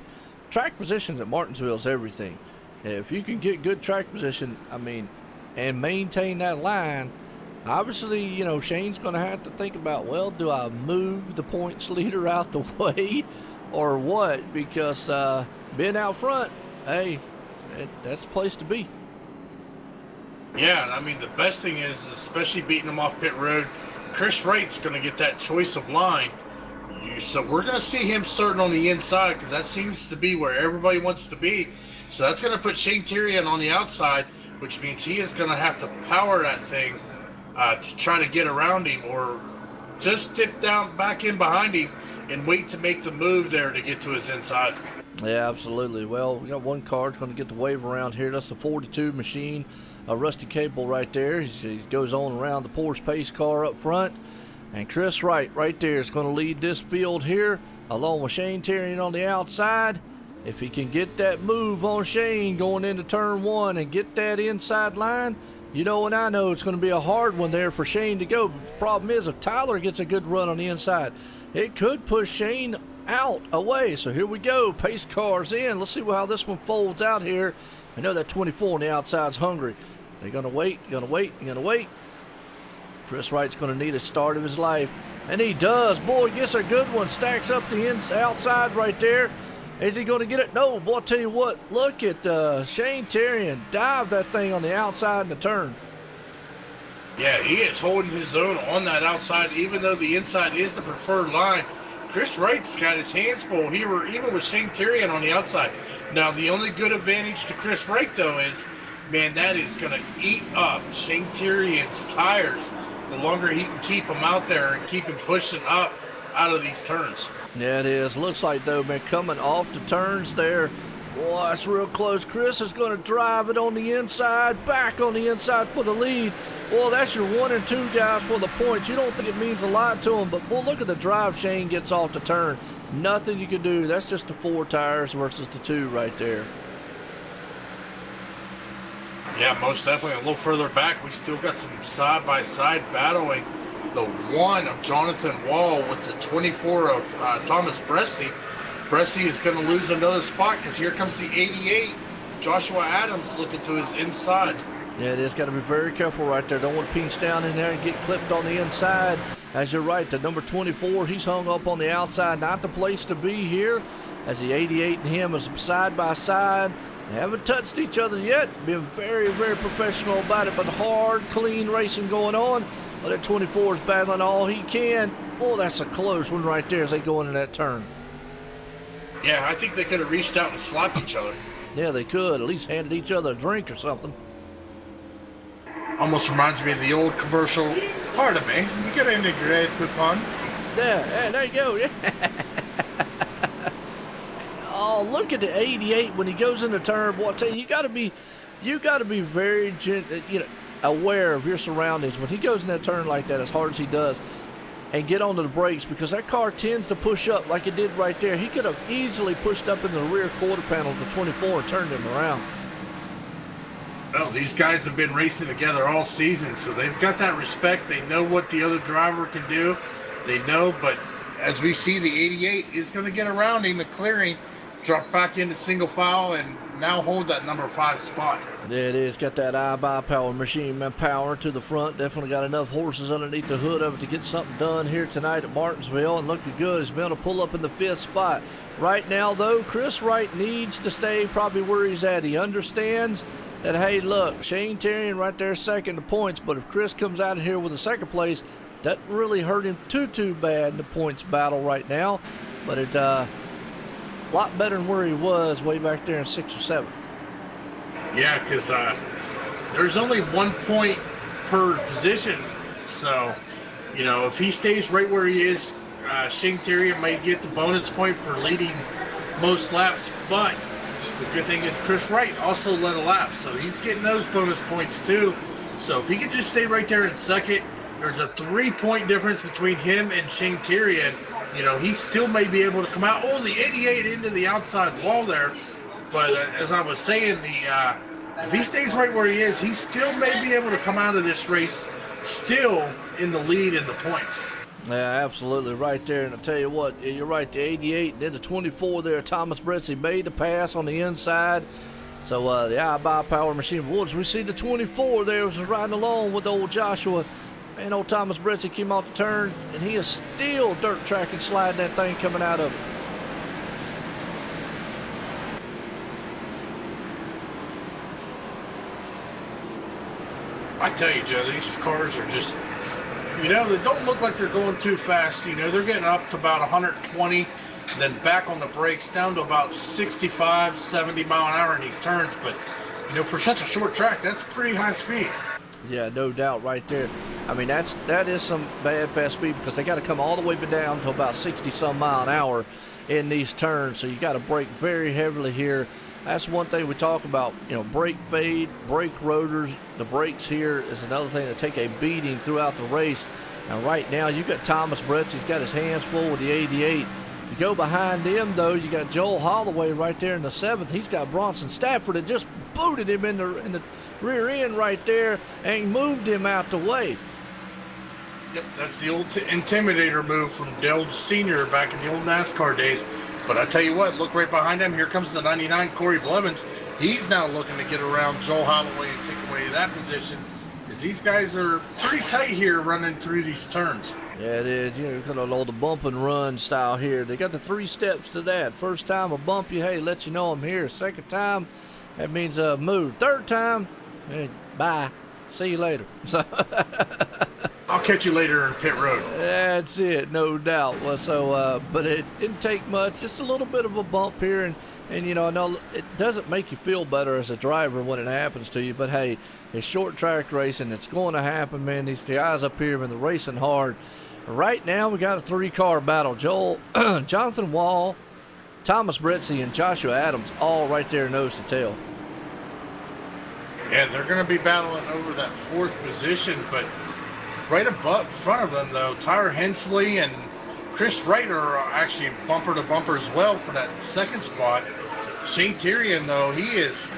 Track positions at Martinsville is everything. If you can get good track position, I mean, and maintain that line, obviously, you know, Shane's going to have to think about, well, do I move the points leader out the way or what? Because being out front, hey, that's the place to be. Yeah, I mean, the best thing is, especially beating them off pit road, Chris Wright's going to get that choice of line. So we're going to see him starting on the inside because that seems to be where everybody wants to be. So that's going to put Shane Terrian on the outside, which means he is going to have to power that thing to try to get around him, or just dip down back in behind him and wait to make the move there to get to his inside. Yeah, absolutely. Well, we got one car that's going to get the wave around here. That's the 42 machine, Rusty Cable right there. He goes on around the Porsche pace car up front. And Chris Wright right there is going to lead this field here, along with Shane Terrian on the outside. If he can get that move on Shane going into turn one and get that inside line, you know, and I know it's going to be a hard one there for Shane to go. But the problem is, if Tyler gets a good run on the inside, it could push Shane out away. So here we go, pace cars in. Let's see how this one folds out here. I know that 24 on the outside's hungry. They're going to wait, going to wait, going to wait. Chris Wright's going to need a start of his life, and he does. Boy, gets a good one. Stacks up the outside right there. Is he going to get it? No. Boy, I'll tell you what. Look at Shane Terrian dive that thing on the outside in the turn. Yeah, he is holding his own on that outside, even though the inside is the preferred line. Chris Wright's got his hands full here, even with Shane Terrian on the outside. Now, the only good advantage to Chris Wright, though, is, man, that is going to eat up Shane Terrian's tires. The longer he can keep him out there and keep him pushing up out of these turns. Yeah, it is. Looks like, though, man, coming off the turns there. Boy, that's real close. Chris is going to drive it on the inside, back on the inside for the lead. Boy, that's your 1 and 2 guys for the points. You don't think it means a lot to them, but, boy, look at the drive Shane gets off the turn. Nothing you can do. That's just the 4 tires versus the 2 right there. Yeah, most definitely. A little further back, we still got some side-by-side battling. The 1 of Jonathan Wall with the 24 of Thomas Bresci. Bresci is going to lose another spot because here comes the 88. Joshua Adams looking to his inside. Yeah, it is. Got to be very careful right there. Don't want to pinch down in there and get clipped on the inside. As you're right, the number 24, he's hung up on the outside. Not the place to be here, as the 88 and him is side by side. They haven't touched each other yet. Been very, very professional about it, but hard, clean racing going on. But that 24 is battling all he can. Oh, that's a close one right there as they go into that turn. Yeah, I think they could have reached out and slapped each other. Yeah, they could. At least handed each other a drink or something. Almost reminds me of the old commercial. Pardon me, you get any great coupon? Yeah, there you go. Yeah. Oh, look at the 88 when he goes in the turn. Boy, I tell you, you got to be very, aware of your surroundings when he goes in that turn like that, as hard as he does, and get onto the brakes, because that car tends to push up like it did right there. He could have easily pushed up in the rear quarter panel of the 24 and turned him around. Well, these guys have been racing together all season, so they've got that respect. They know what the other driver can do. They know, but as we see, the 88 is going to get around him at clearing, drop back into single file, and now hold that number 5 spot. There it is. Got that iBuyPower machine, man, power to the front. Definitely got enough horses underneath the hood of it to get something done here tonight at Martinsville, and looking good. He's been able to pull up in the 5th spot. Right now, though, Chris Wright needs to stay probably where he's at. He understands that, hey, look, Shane Terrian right there second to points, but if Chris comes out of here with a second place, doesn't really hurt him too bad in the points battle right now. But it's a lot better than where he was way back there in 6th or 7th. Yeah, because there's only 1 point per position. So, if he stays right where he is, Shane Terrian might get the bonus point for leading most laps. But the good thing is Chris Wright also led a lap, so he's getting those bonus points too. So if he could just stay right there in second, there's a 3-point difference between him and Shane Terrian. He still may be able to come out. Oh, the 88 into the outside wall there. But as I was saying, if he stays right where he is, he still may be able to come out of this race still in the lead in the points. Yeah, absolutely right there. And I tell you what, you're right, the 88 and then the 24 there, Thomas Bresci made the pass on the inside. So the iBuyPower machine, as we see the 24 there was riding along with old Joshua. And old Thomas Bresci came off the turn, and he is still dirt tracking, sliding that thing coming out of it. I tell you, Joe, these cars are just, they don't look like they're going too fast. They're getting up to about 120, then back on the brakes down to about 65, 70 mile an hour in these turns. But, for such a short track, that's pretty high speed. Yeah, no doubt right there. I mean, that is some bad fast speed, because they got to come all the way down to about 60-some mile an hour. in these turns, so you got to brake very heavily here. That's one thing we talk about, you know, brake fade, brake rotors. The brakes here is another thing that take a beating throughout the race. Now right now you got Thomas Bretz, he's got his hands full with the 88. You go behind him though, you got Joel Holloway right there in the 7th. He's got Bronson Stafford that just booted him in the rear end right there and moved him out the way. Yep, that's the old intimidator move from Dell Sr. back in the old NASCAR days. But I tell you what, look right behind him. Here comes the 99, Corey Blevins. He's now looking to get around Joel Holloway and take away that position, because these guys are pretty tight here running through these turns. Yeah, it is. You know, kind of all the bump and run style here. They got the 3 steps to that. First time, I bump you. Hey, let you know I'm here. Second time, that means move. Third time, hey, bye. See you later. So I'll catch you later in pit road. That's it, no doubt. Well, so, but it didn't take much. Just a little bit of a bump here, and you know, I know it doesn't make you feel better as a driver when it happens to you. But hey, it's short track racing. It's going to happen, man. These guys up here have been racing hard. Right now, we got a 3-car battle. Jonathan Wall, Thomas Bretzi, and Joshua Adams all right there nose to tail. Yeah, they're going to be battling over that 4th position, but right above front of them, though, Tyler Hensley and Chris Wright are actually bumper to bumper as well for that 2nd spot. Shane Tyrion, though, he is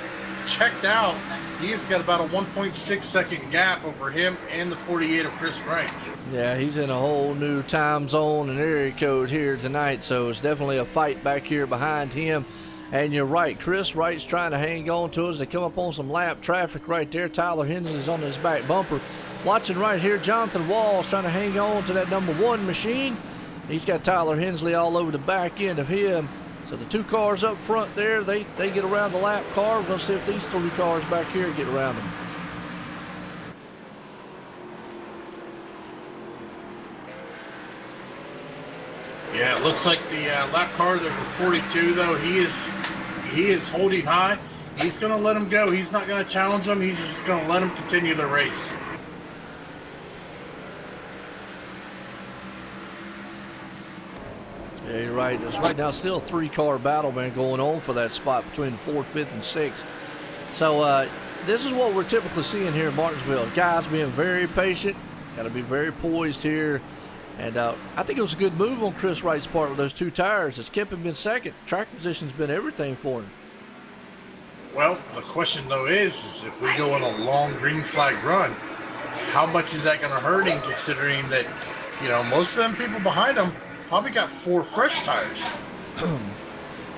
checked out. He has got about a 1.6 second gap over him and the 48 of Chris Wright. Yeah, he's in a whole new time zone and area code here tonight, so it's definitely a fight back here behind him. And you're right, Chris Wright's trying to hang on to us. They come up on some lap traffic right there. Tyler Hensley's on his back bumper. Watching right here, Jonathan Wall's trying to hang on to that number 1 machine. He's got Tyler Hensley all over the back end of him. So the 2 cars up front there, they get around the lap car. We're going to see if these 3 cars back here get around them. Yeah, it looks like the lap car there for 42, though, he is holding high. He's going to let him go. He's not going to challenge him. He's just going to let him continue the race. Yeah, you're right. There's right now still a 3-car battle, man, going on for that spot between 4th, 5th, and 6th. So this is what we're typically seeing here in Martinsville. Guys being very patient. Got to be very poised here. And I think it was a good move on Chris Wright's part with those 2 tires. It's kept him in 2nd. Track position's been everything for him. Well, the question, though, is if we go on a long green flag run, how much is that going to hurt him, considering that, you know, most of them people behind him probably got 4 fresh tires.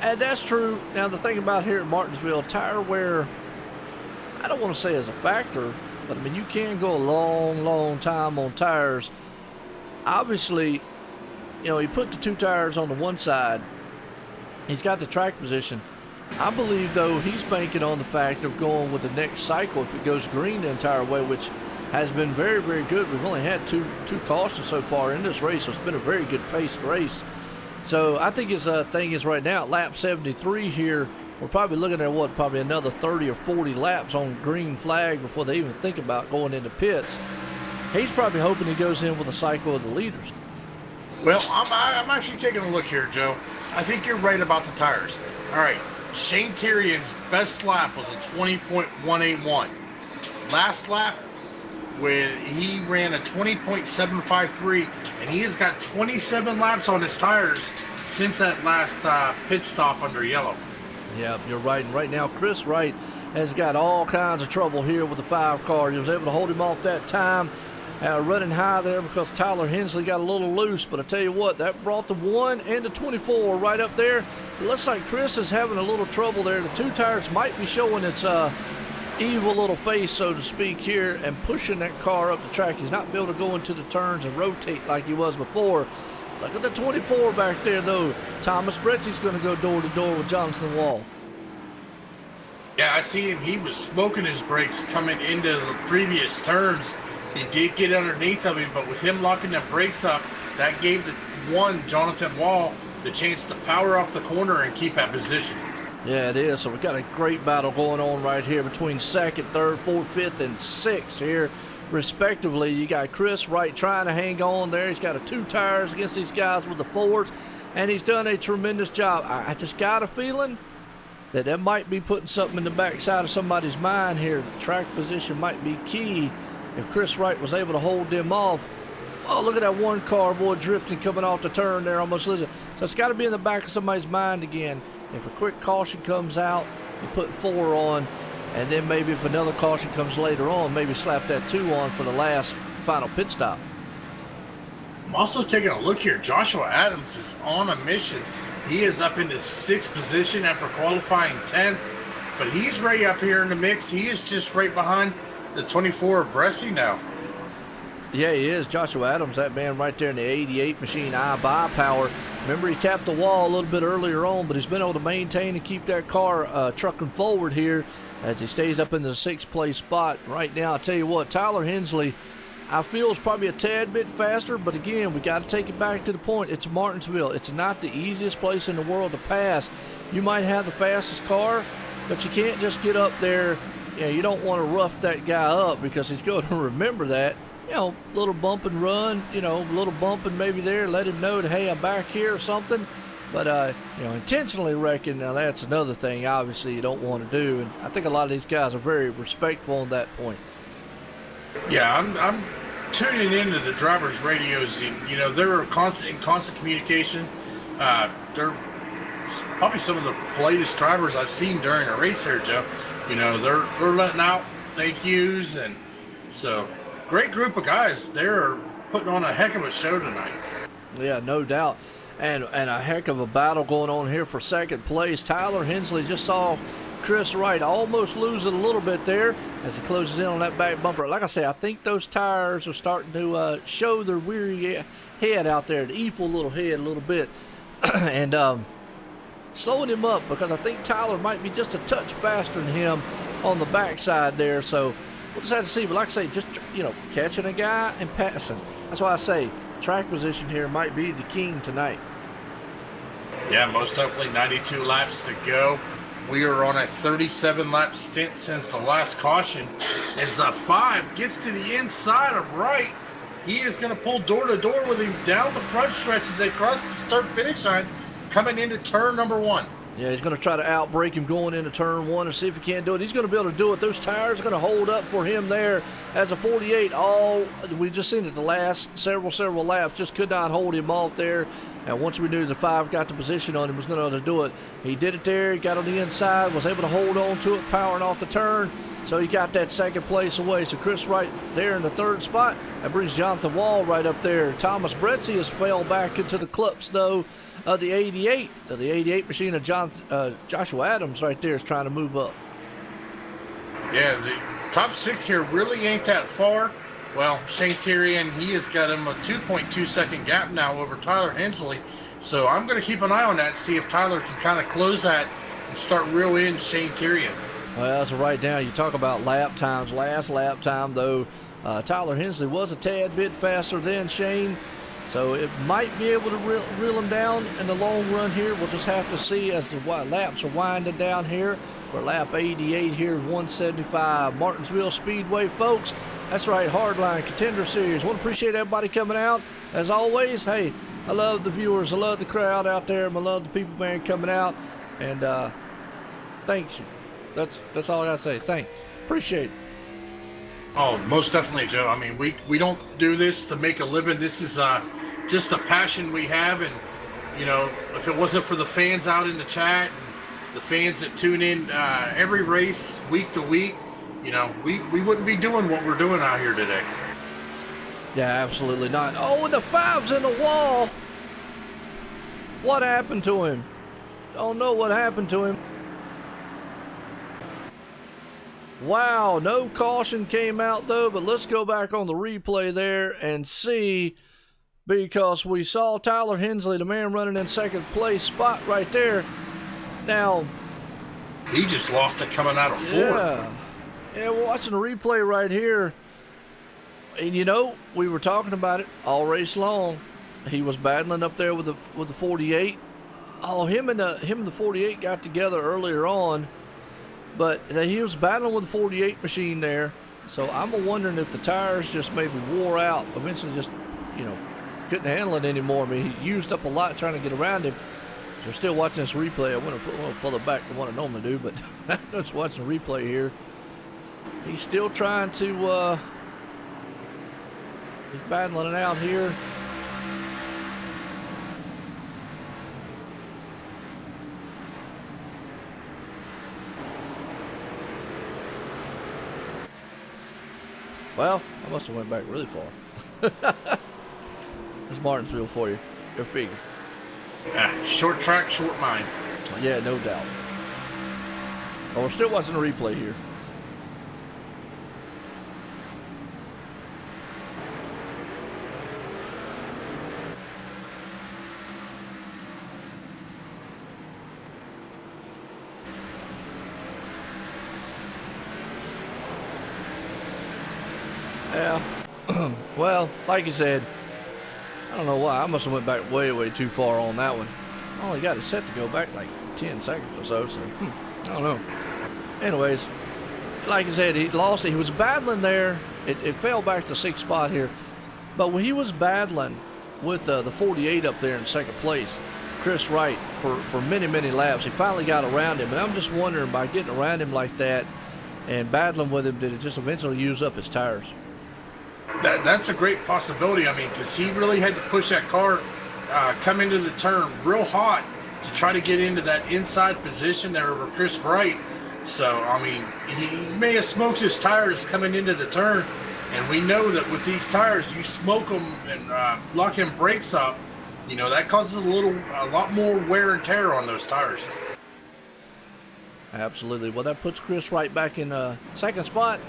And that's true. Now, the thing about here at Martinsville, tire wear, I don't want to say is a factor, but I mean, you can go a long time on tires. Obviously, you know, he put the 2 tires on the one side. He's got the track position. I believe, though, he's banking on the fact of going with the next cycle if it goes green the entire way, which has been very, very good. We've only had two cautions so far in this race, so it's been a very good paced race. So I think his thing is right now at lap 73 here, we're probably looking at what, probably another 30 or 40 laps on green flag before they even think about going into pits. He's probably hoping he goes in with a cycle of the leaders. Well, I'm actually taking a look here, Joe. I think you're right about the tires. All right, Shane Tyrion's best lap was a 20.181. Last lap, he ran a 20.753, and he has got 27 laps on his tires since that last pit stop under yellow. Yep, you're right. And right now, Chris Wright has got all kinds of trouble here with the 5 car. He was able to hold him off that time. Running high there because Tyler Hensley got a little loose, but I tell you what, that brought the 1 and the 24 right up there. It looks like Chris is having a little trouble there. The 2 tires might be showing its evil little face, so to speak, here, and pushing that car up the track. He's not able to go into the turns and rotate like he was before. Look at the 24 back there, though. Thomas Bretzi's going to go door to door with Jonathan Wall. Yeah, I see him. He was smoking his brakes coming into the previous turns. He did get underneath of him, but with him locking the brakes up, that gave the Jonathan Wall the chance to power off the corner and keep that position. Yeah, it is. So we've got a great battle going on right here between 2nd, 3rd, 4th, 5th, and 6th here, respectively. You got Chris Wright trying to hang on there. He's got 2 tires against these guys with the 4s. and he's done a tremendous job. I just got a feeling that might be putting something in the backside of somebody's mind here. The track position might be key if Chris Wright was able to hold them off. Oh, look at that one car, boy, drifting, coming off the turn there, almost losing. So it's got to be in the back of somebody's mind again. If a quick caution comes out, you put 4 on, and then maybe if another caution comes later on, maybe slap that 2 on for the last final pit stop. I'm also taking a look here. Joshua Adams is on a mission. He is up into 6th position after qualifying 10th, but he's right up here in the mix. He is just right behind the 24 of Bresci now. Yeah, he is. Joshua Adams, that man right there in the 88 machine, buy power. Remember, he tapped the wall a little bit earlier on, but he's been able to maintain and keep that car trucking forward here as he stays up in the 6th place spot. Right now, I tell you what, Tyler Hensley, I feel is probably a tad bit faster, but again, we got to take it back to the point. It's Martinsville. It's not the easiest place in the world to pass. You might have the fastest car, but you can't just get up there. You don't want to rough that guy up because he's going to remember that. Little bump and run, little bump and maybe there, let him know that, hey, I'm back here or something. But, intentionally wrecking, now that's another thing, obviously, you don't want to do. And I think a lot of these guys are very respectful on that point. Yeah, I'm tuning into the drivers' radios. They're in constant communication. They're probably some of the politest drivers I've seen during a race here, Joe. They're letting out thank yous, and so great group of guys. They're putting on a heck of a show tonight. Yeah, no doubt. And a heck of a battle going on here for 2nd place. Tyler Hensley just saw Chris Wright almost lose it a little bit there as he closes in on that back bumper. Like I say, I think those tires are starting to show their weary head out there, the evil little head a little bit. And slowing him up because I think Tyler might be just a touch faster than him on the backside there. So we'll just have to see. But like I say, just, catching a guy and passing. That's why I say track position here might be the king tonight. Yeah, most definitely. 92 laps to go. We are on a 37-lap stint since the last caution. As the 5 gets to the inside of Wright, he is going to pull door to door with him down the front stretch as they cross the start-finish line, coming into turn number 1. Yeah, he's going to try to outbreak him going into turn 1 and see if he can't do it. He's going to be able to do it. Those tires are going to hold up for him there as a 48. We just seen it the last several laps, just could not hold him off there. And once we knew the 5 got the position on him, was going to be able to do it. He did it there. He got on the inside, was able to hold on to it, powering off the turn. So he got that 2nd place away. So Chris Wright there in the 3rd spot. That brings Jonathan Wall right up there. Thomas Bretzi has fell back into the clutch, though, of the 88. So the 88 machine of Joshua Adams right there is trying to move up. Yeah, the top 6 here really ain't that far. Well, Shane Tyrion, he has got him a 2.2 second gap now over Tyler Hensley. So I'm going to keep an eye on that, see if Tyler can kind of close that and start real in Shane Tyrion. Well, that's right now. You talk about lap times. Last lap time, though, Tyler Hensley was a tad bit faster than Shane. So it might be able to reel him down in the long run here. We'll just have to see as the laps are winding down here. For lap 88 here, 175 Martinsville Speedway, folks. That's right, Hardline Contender Series. Want to appreciate everybody coming out. As always, hey, I love the viewers. I love the crowd out there. I love the people, man, coming out. And thanks. That's all I got to say. Thanks. Appreciate it. Oh, most definitely, Joe. I mean, we don't do this to make a living. This is just a passion we have. And, if it wasn't for the fans out in the chat, and the fans that tune in every race week to week, we wouldn't be doing what we're doing out here today. Yeah, absolutely not. Oh, and the 5's in the wall. What happened to him? Don't know what happened to him. Wow, no caution came out though, but let's go back on the replay there and see, because we saw Tyler Hensley, the man running in 2nd place spot right there. Now, he just lost it coming out of 4th. Yeah, we're watching the replay right here. And we were talking about it all race long. He was battling up there with the 48. Oh, him and the 48 got together earlier on. But he was battling with the 48 machine there. So I'm wondering if the tires just maybe wore out. Eventually just, couldn't handle it anymore. I mean, he used up a lot trying to get around him. So we're still watching this replay. I went a little further back than what I normally do, but just watching the replay here. He's still trying to, he's battling it out here. Well, I must have went back really far. That's Martinsville for you. Go figure. Short track, short mind. Yeah, no doubt. Oh, we're still watching the replay here. Yeah. Well, like you said, I don't know why. I must have went back way, way too far on that one. I only got it set to go back like 10 seconds or so, I don't know. Anyways, like I said, he lost it. He was battling there. It fell back to 6th spot here. But when he was battling with the 48 up there in 2nd place, Chris Wright, for many, many laps, he finally got around him. And I'm just wondering, by getting around him like that and battling with him, did it just eventually use up his tires? That's a great possibility. I mean, because he really had to push that car come into the turn real hot to try to get into that inside position there over Chris Wright. So, I mean, he may have smoked his tires coming into the turn, and we know that with these tires, you smoke them and lock them brakes up, you know, that causes a lot more wear and tear on those tires. Absolutely. Well, that puts Chris Wright back in 2nd spot.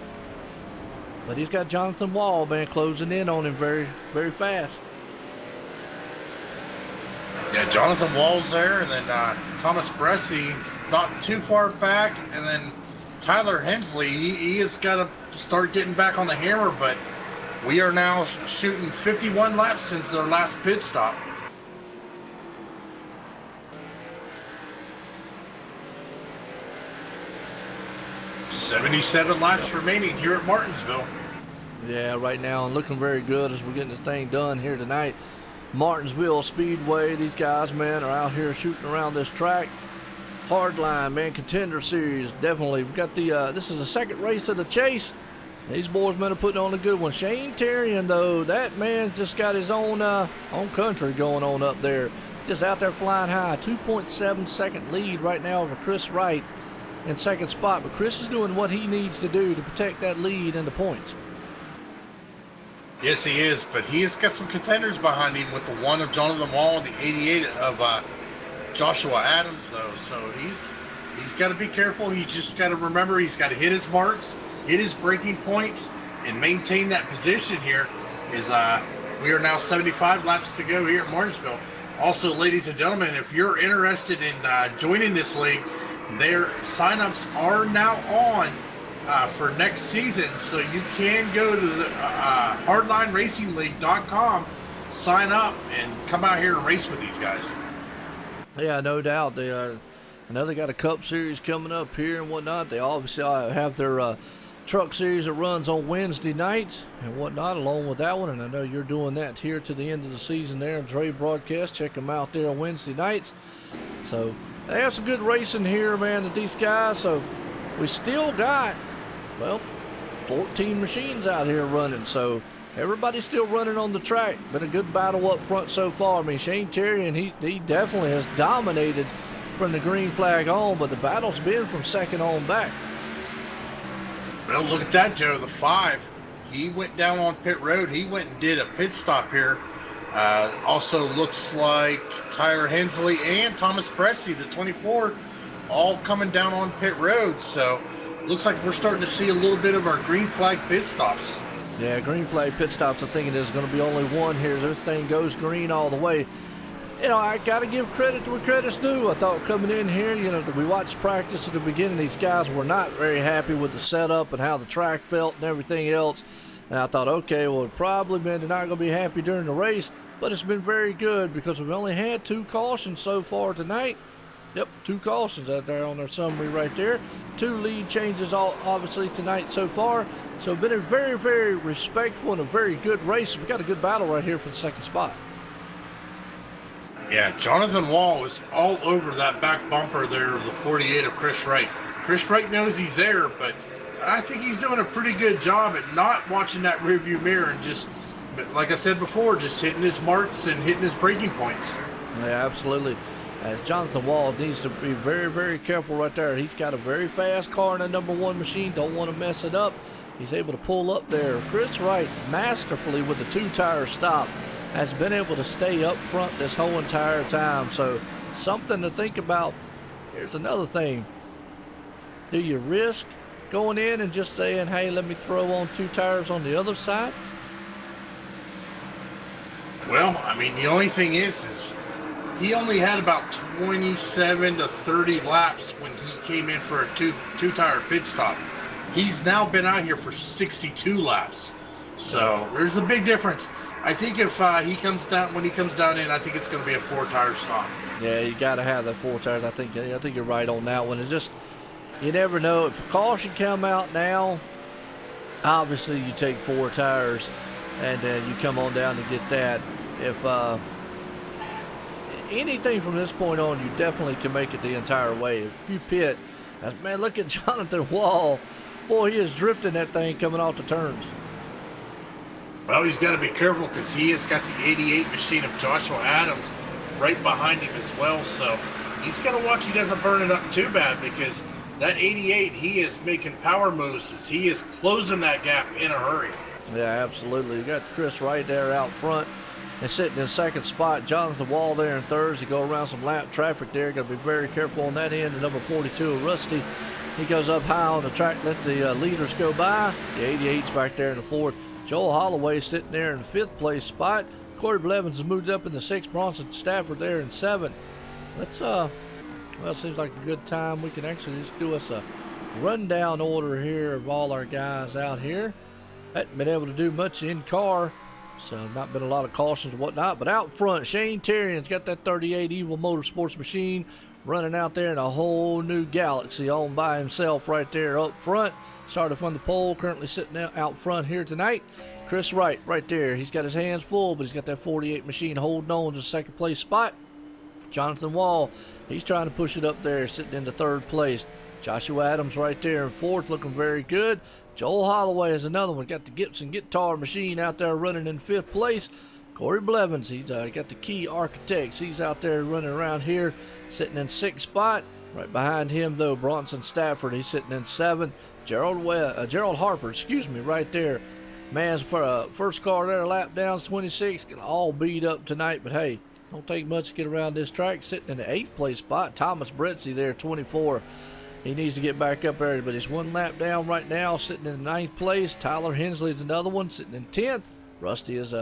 But he's got Jonathan Wall, man, closing in on him very, very fast. Yeah, Jonathan Wall's there, and then Thomas Bressy's not too far back, and then Tyler Hensley, he has got to start getting back on the hammer, but we are now shooting 51 laps since their last pit stop. "77 laps remaining here at Martinsville." Yeah, right now, and looking very good as we're getting this thing done here tonight. Martinsville Speedway, these guys, man, are out here shooting around this track. Hardline, man, Contender Series, definitely. We've got the, this is the 2nd race of the chase. These boys, man, are putting on a good one. Shane Terrian, though, that man's just got his own country going on up there. Just out there flying high. 2.7 second lead right now over Chris Wright in 2nd spot. But Chris is doing what he needs to do to protect that lead and the points. Yes, he is, but he's got some contenders behind him with the 1 of Jonathan Wall and the 88 of Joshua Adams, though. So he's got to be careful. He just got to remember he's got to hit his marks, hit his braking points, and maintain that position here. We are now 75 laps to go here at Martinsville. Also, ladies and gentlemen, if you're interested in joining this league, their signups are now on for next season, so you can go to the hardlineracingleague.com, sign up, and come out here and race with these guys. Yeah, no doubt. They I know they got a Cup Series coming up here and whatnot. They obviously have their truck series that runs on Wednesday nights and whatnot along with that one, and I know you're doing that here to the end of the season there on Dre Broadcast. Check them out there on Wednesday nights. So they have some good racing here, man, with these guys. So we still got, well, 14 machines out here running, so everybody's still running on the track. Been a good battle up front so far. I mean, Shane Terrian, he definitely has dominated from the green flag on, but the battle's been from 2nd on back. Well, look at that, Joe. The 5, he went down on pit road. He went and did a pit stop here. Also looks like Tyler Hensley and Thomas Pressey, the 24, all coming down on pit road. So looks like we're starting to see a little bit of our green flag pit stops. Yeah, green flag pit stops, I think there's going to be only one here. So this thing goes green all the way. You know, I got to give credit to where credit's due. I thought coming in here, you know, we watched practice at the beginning. These guys were not very happy with the setup and how the track felt and everything else. And I thought, okay, well, probably they're not going to be happy during the race. But it's been very good because we've only had 2 cautions so far tonight. Yep, 2 cautions out there on their summary right there. 2 lead changes obviously tonight so far. So it's been a very, very respectful and a very good race. We got a good battle right here for the 2nd spot. Yeah, Jonathan Wall was all over that back bumper there of the 48 of Chris Wright. Chris Wright knows he's there, but I think he's doing a pretty good job at not watching that rearview mirror and just, like I said before, just hitting his marks and hitting his braking points. Yeah, absolutely. As Jonathan Wall needs to be very, very careful right there. He's got a very fast car in the number one machine. Don't want to mess it up. He's able to pull up there. Chris Wright, masterfully with the two-tire stop, has been able to stay up front this whole entire time. So something to think about. Here's another thing. Do you risk going in and just saying, hey, let me throw on two tires on the other side? Well, I mean, the only thing is he only had about 27 to 30 laps when he came in for a two-tire pit stop. He's now been out here for 62 laps. So there's a big difference. I think if when he comes down in, I think it's going to be a four-tire stop. Yeah, you got to have that four tires. I think you're right on that one. It's just, you never know. If a caution come out now, obviously you take four tires and then you come on down to get that. If anything from this point on, you definitely can make it the entire way. If you pit, man, look at Jonathan Wall. Boy, he is drifting that thing coming off the turns. Well, he's got to be careful because he has got the 88 machine of Joshua Adams right behind him as well. So he's got to watch he doesn't burn it up too bad, because that 88, he is making power moves as he is closing that gap in a hurry. Yeah, absolutely. You got Chris right there out front and sitting in second spot. Jonathan Wall there in third as you go around some lap traffic there. Got to be very careful on that end. The number 42, Rusty, he goes up high on the track, let the leaders go by. The 88's back there in the fourth. Joel Holloway sitting there in the fifth place spot. Corey Blevins has moved up in the sixth. Bronson Stafford there in seventh. Let's well, it seems like a good time. We can actually just do us a rundown order here of all our guys out here. Hadn't been able to do much in car, so not been a lot of cautions and whatnot. But out front, Shane Terrian's got that 38 Evil Motorsports machine running out there in a whole new galaxy on by himself right there up front. Started from the pole, currently sitting out front here tonight. Chris Wright right there. He's got his hands full, but he's got that 48 machine holding on to the second place spot. Jonathan Wall, he's trying to push it up there, sitting in the third place. Joshua Adams right there in fourth, looking very good. Joel Holloway is another one. Got the Gibson guitar machine out there running in fifth place. Corey Blevins, he's got the Key Architects. He's out there running around here, sitting in sixth spot. Right behind him, though, Bronson Stafford, he's sitting in seventh. Gerald Harper, right there. Man's first car there, lap downs 26, all beat up tonight, but hey, don't take much to get around this track. Sitting in the eighth place spot, Thomas Bretzi there, 24. He needs to get back up there, but he's one lap down right now, sitting in the ninth place. Tyler Hensley's another one, sitting in 10th. Rusty is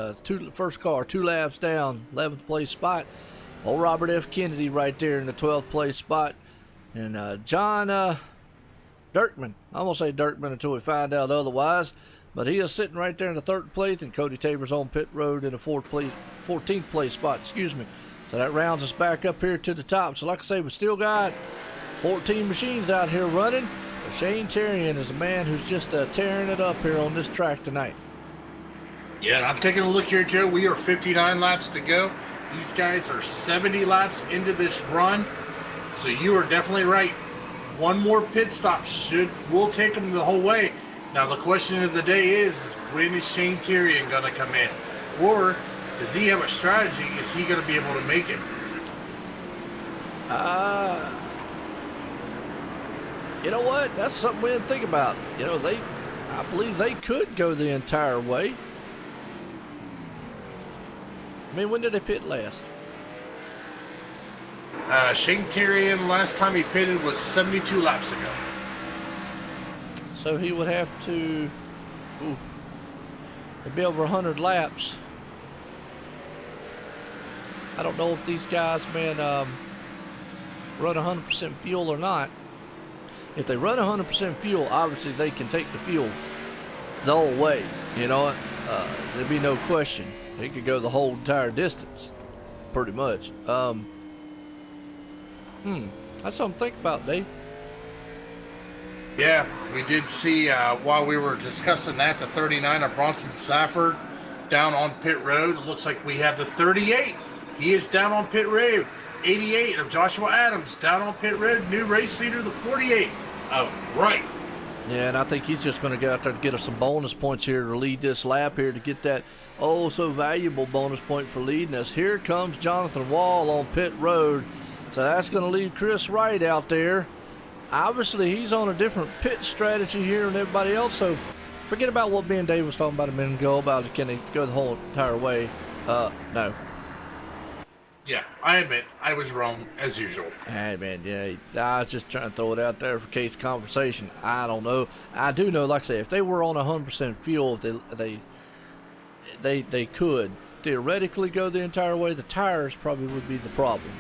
first car, 2 laps down, 11th place spot. Old Robert F. Kennedy right there in the 12th place spot. And John Dirkman, I won't say Dirkman until we find out otherwise, but he is sitting right there in the third place, and Cody Tabor's on pit road in the 14th place spot, So that rounds us back up here to the top. So like I say, we still got 14 machines out here running. But Shane Terrian is a man who's just tearing it up here on this track tonight. Yeah, I'm taking a look here, Joe. We are 59 laps to go. These guys are 70 laps into this run. So you are definitely right. One more pit stop will take them the whole way. Now the question of the day is when is Shane Terrian going to come in? Or does he have a strategy? Is he going to be able to make it? You know what? That's something we didn't think about. You know, I believe they could go the entire way. I mean, when did they pit last? Shane Terrian, last time he pitted was 72 laps ago. So he would have to it'd be over 100 laps. I don't know if these guys, man, run 100% fuel or not. If they run 100% fuel, obviously they can take the fuel the whole way. You know what? There'd be no question. They could go the whole entire distance, pretty much. That's something to think about, Dave. Yeah, we did see, while we were discussing that, the 39 of Bronson Stafford down on pit road. It looks like we have the 38 He is down on pit road. 88 of Joshua Adams down on pit road. New race leader, the 48 of Wright. Yeah, and I think he's just going to get out there to get us some bonus points here to lead this lap here to get that oh so valuable bonus point for leading us. Here comes Jonathan Wall on pit road. So that's going to leave Chris Wright out there. Obviously, he's on a different pit strategy here than everybody else. So forget about what me and Dave was talking about a minute ago about can they go the whole entire way. No. Yeah, I admit I was wrong as usual. Hey man, yeah, I was just trying to throw it out there for case of conversation. I don't know. I do know, like I say, if they were on 100% fuel, if they could theoretically go the entire way. The tires probably would be the problem.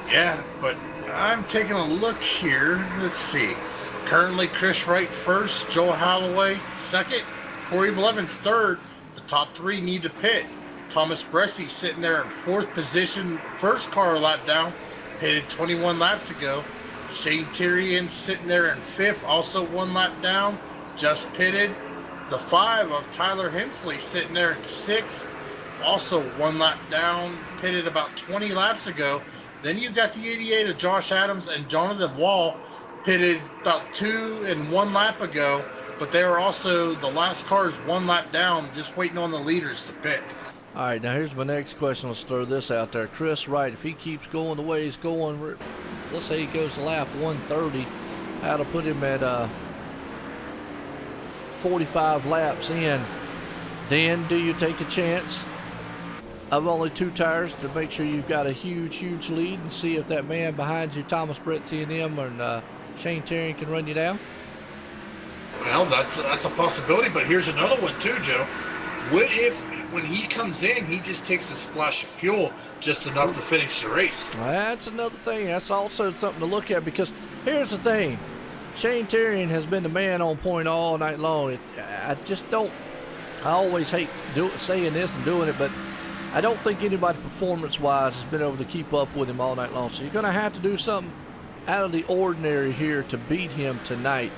Yeah, but I'm taking a look here. Let's see. Currently, Chris Wright first, Joel Holloway second, Corey Blevins third. The top three need to pit. Thomas Bresci sitting there in fourth position, first car lap down, pitted 21 laps ago. Shane Tyrion sitting there in fifth, also 1 lap down, just pitted. The 5 of Tyler Hensley sitting there in sixth, also 1 lap down, pitted about 20 laps ago. Then you've got the 88 of Josh Adams and Jonathan Wall, pitted about 2 and 1 lap ago, but they were also, the last car is 1 lap down, just waiting on the leaders to pit. All right, now here's my next question. Let's throw this out there. Chris Wright, if he keeps going the way he's going, let's say he goes to lap 130, that'll put him at 45 laps in. Then do you take a chance of only 2 tires to make sure you've got a huge lead and see if that man behind you, Thomas Bretzi and him, and Shane Tyrion can run you down? Well, that's a possibility, but here's another one too, Joe. What if when he comes in, he just takes a splash of fuel just enough to finish the race? That's another thing. That's also something to look at, because here's the thing. Shane Tyrion has been the man on point all night long. I always hate saying this and doing it, but I don't think anybody performance-wise has been able to keep up with him all night long. So you're going to have to do something out of the ordinary here to beat him tonight.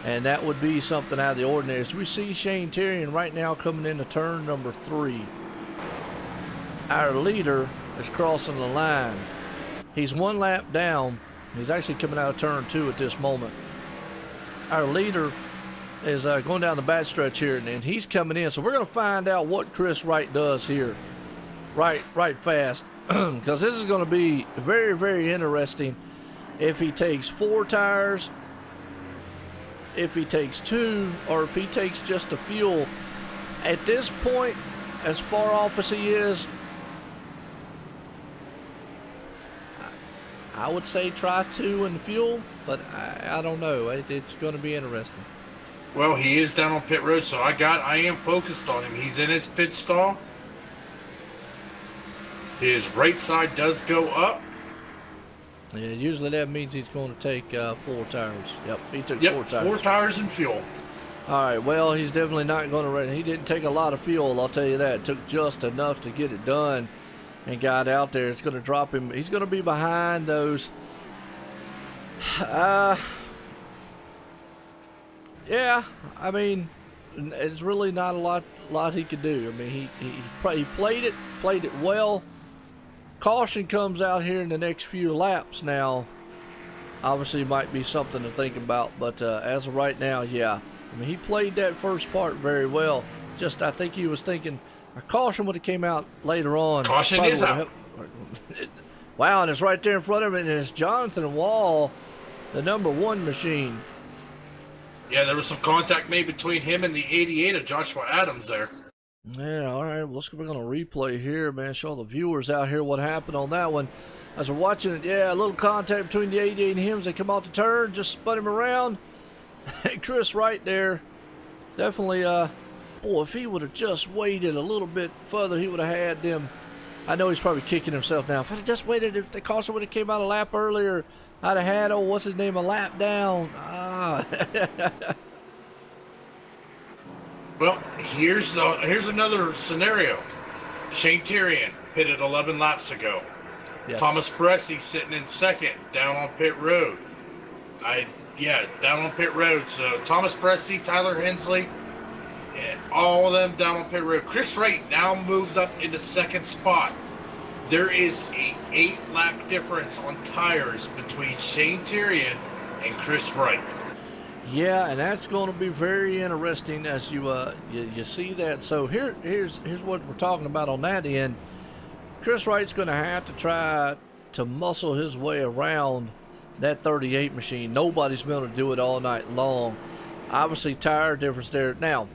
And that would be something out of the ordinary. So we see Shane Tyrion right now coming into turn number 3. Our leader is crossing the line. He's 1 lap down. He's actually coming out of turn 2 at this moment. Our leader is going down the backstretch here, and he's coming in. So we're going to find out what Chris Wright does here right fast, because this is going to be very, very interesting. If he takes 4 tires, if he takes 2, or if he takes just the fuel. At this point, as far off as he is, I would say try 2 in the fuel, but I don't know. It's going to be interesting. Well, he is down on pit road, so I am focused on him. He's in his pit stall. His right side does go up. Yeah, usually that means he's going to take 4 tires. Yep, he took 4 tires. 4 tires and fuel. All right, well, he's definitely not going to run. He didn't take a lot of fuel, I'll tell you that. It took just enough to get it done and got out there. It's going to drop him. He's going to be behind those. Yeah, I mean, it's really not a lot he could do. I mean, he played it well. Caution comes out here in the next few laps now. Obviously might be something to think about, but as of right now, yeah. I mean, he played that first part very well. Just I think he was thinking a caution would have came out later on. Caution is out. Wow, and it's right there in front of him, and it's Jonathan Wall, the number 1 machine. Yeah, there was some contact made between him and the 88 of Joshua Adams there. Yeah, all right. Well, we're going to replay here, man. Show the viewers out here what happened on that one. As we're watching it, yeah, a little contact between the 88 and him as they come off the turn. Just spun him around. Chris Wright there. Definitely, boy, if he would have just waited a little bit further, he would have had them. I know he's probably kicking himself now. If I'd have just waited, if the caution would have came out a lap earlier, I'd have had, what's his name, a lap down. Well, here's another scenario. Shane Tyrion pitted 11 laps ago. Yes. Thomas Bresci sitting in second, down on pit road. Down on pit road. So Thomas Bresci, Tyler Hensley, all of them down on pit road. Chris Wright now moved up into second spot. There is a 8-lap difference on tires between Shane Tyrion and Chris Wright. Yeah, and that's going to be very interesting as you see that. So here's what we're talking about on that end. Chris Wright's going to have to try to muscle his way around that 38 machine. Nobody's been able to do it all night long. Obviously, tire difference there. Now,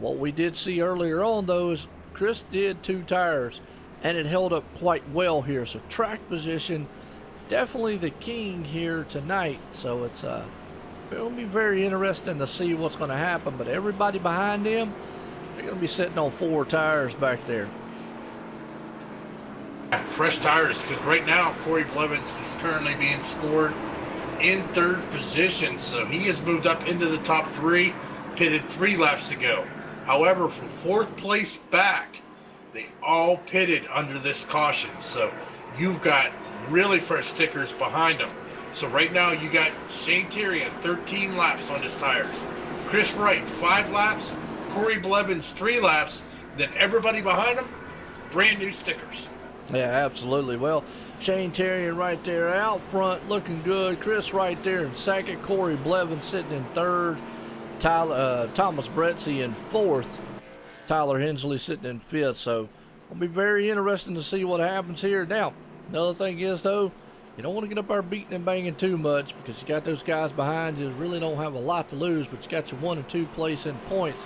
what we did see earlier on, though, is Chris did 2 tires, and it held up quite well here. So track position, definitely the king here tonight. So it'll be very interesting to see what's going to happen. But everybody behind them, they're going to be sitting on 4 tires back there. Fresh tires, because right now Corey Blevins is currently being scored in 3rd position, so he has moved up into the top 3, pitted 3 laps ago. However, from 4th place back, they all pitted under this caution, so you've got really fresh stickers behind them. So right now you got Shane Tyrion 13 laps on his tires, Chris Wright 5 laps, Corey Blevins 3 laps, then everybody behind him, brand new stickers. Yeah, absolutely. Well, Shane Tyrion right there out front looking good. Chris right there in second. Corey Blevins sitting in third. Thomas Bretzi in fourth. Tyler Hensley sitting in fifth. So it'll be very interesting to see what happens here. Now, another thing is, though, you don't want to get up there beating and banging too much because you got those guys behind you that really don't have a lot to lose, but you got your 1 and 2 place in points.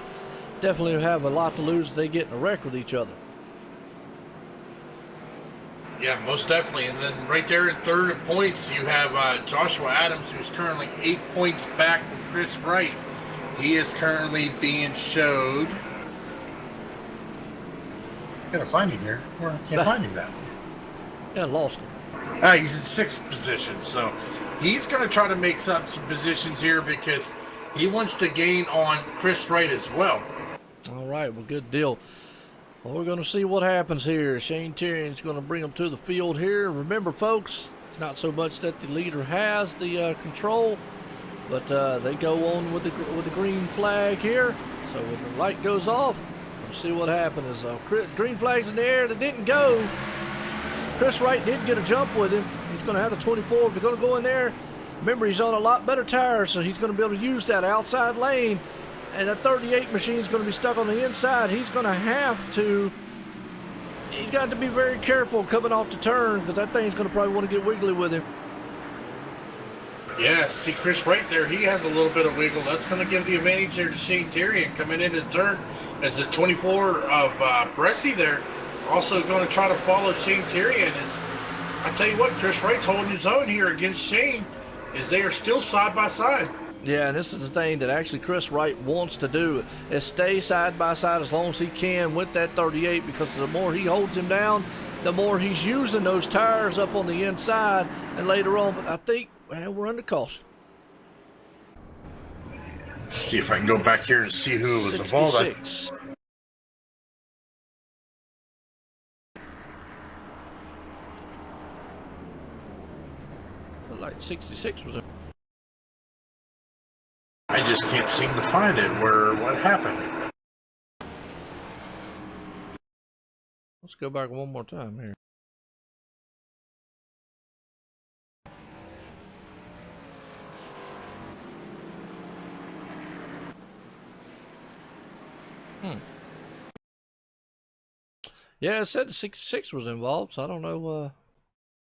Definitely have a lot to lose if they get in a wreck with each other. Yeah, most definitely. And then right there in 3rd in points, you have Joshua Adams, who's currently 8 points back from Chris Wright. He is currently being showed. Gotta find him here. I can't find him now. Yeah, lost him. He's in 6th position, so he's going to try to make up some positions here because he wants to gain on Chris Wright as well. All right, well, good deal. Well, we're going to see what happens here. Shane Tyrion's going to bring them to the field here. Remember, folks, it's not so much that the leader has the control, but they go on with the green flag here. So when the light goes off, we'll see what happens. Green flag's in the air. They didn't go. Chris Wright did get a jump with him. He's going to have the 24. They're going to go in there. Remember, he's on a lot better tires, so he's going to be able to use that outside lane. And that 38 machine is going to be stuck on the inside. He's got to be very careful coming off the turn because that thing's going to probably want to get wiggly with him. Yeah, see Chris right there, he has a little bit of wiggle. That's going to give the advantage there to Shane Tyrion coming into the turn as the 24 of Bresci there also going to try to follow Shane Tyrion. I tell you what, Chris Wright's holding his own here against Shane as they are still side by side. Yeah, and this is the thing that actually Chris Wright wants to do is stay side by side as long as he can with that 38 because the more he holds him down, the more he's using those tires up on the inside and later on. But I think we're under caution. Let's see if I can go back here and see who was involved. 66. Like 66 was. I just can't seem to find it. What happened? Let's go back one more time here. Yeah, it said 66 was involved, so I don't know,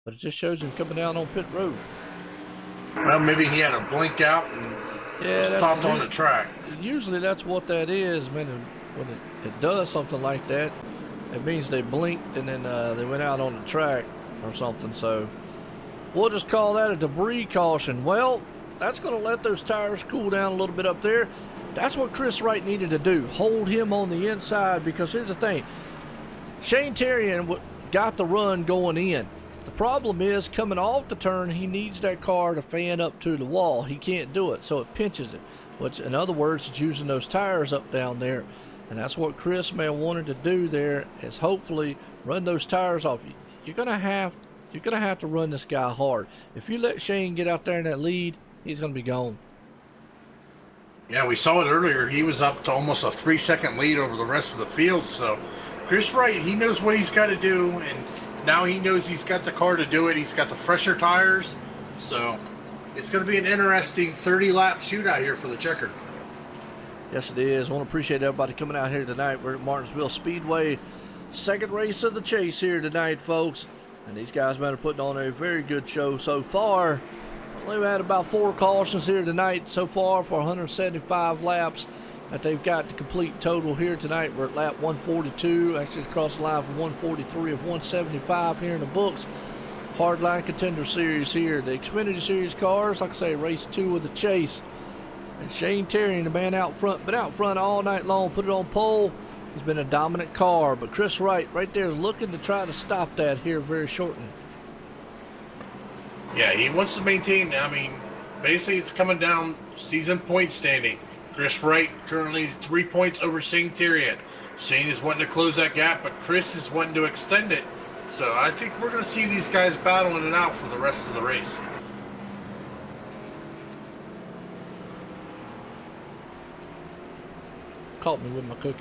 but it just shows him coming down on pit road. Well, maybe he had a blink out and stopped on the track. Usually that's what that is, man. When it does something like that, it means they blinked and then they went out on the track or something. So we'll just call that a debris caution. Well, that's going to let those tires cool down a little bit up there. That's what Chris Wright needed to do, hold him on the inside, because here's the thing. Shane Tyrion got the run going in. The problem is coming off the turn, he needs that car to fan up to the wall. He can't do it, so it pinches it. Which, in other words, it's using those tires up down there. And that's what Chris wanted to do there, is hopefully run those tires off. You're gonna have to run this guy hard. If you let Shane get out there in that lead, he's gonna be gone. Yeah, we saw it earlier. He was up to almost a 3-second lead over the rest of the field. So Chris Wright, he knows what he's got to do, and now he knows he's got the car to do it. He's got the fresher tires. So it's going to be an interesting 30-lap shootout here for the checkered. Yes, it is. I want to appreciate everybody coming out here tonight. We're at Martinsville Speedway. Second race of the chase here tonight, folks. And these guys have been putting on a very good show so far. They've had about 4 cautions here tonight so far for 175 laps that they've got to complete total here tonight. We're at lap 142. Actually, it's across the line from 143 of 175 here in the books. Hardline Contender Series here. The Xfinity Series cars, like I say, race 2 of the chase. And Shane Terry, the man out front, been out front all night long, put it on pole. He's been a dominant car, but Chris Wright right there is looking to try to stop that here very shortly. Yeah, he wants to maintain. I mean, basically it's coming down season point standing. Chris Wright currently is 3 points over Shane Terry. Shane is wanting to close that gap, but Chris is wanting to extend it. So I think we're going to see these guys battling it out for the rest of the race. Caught me with my cookie.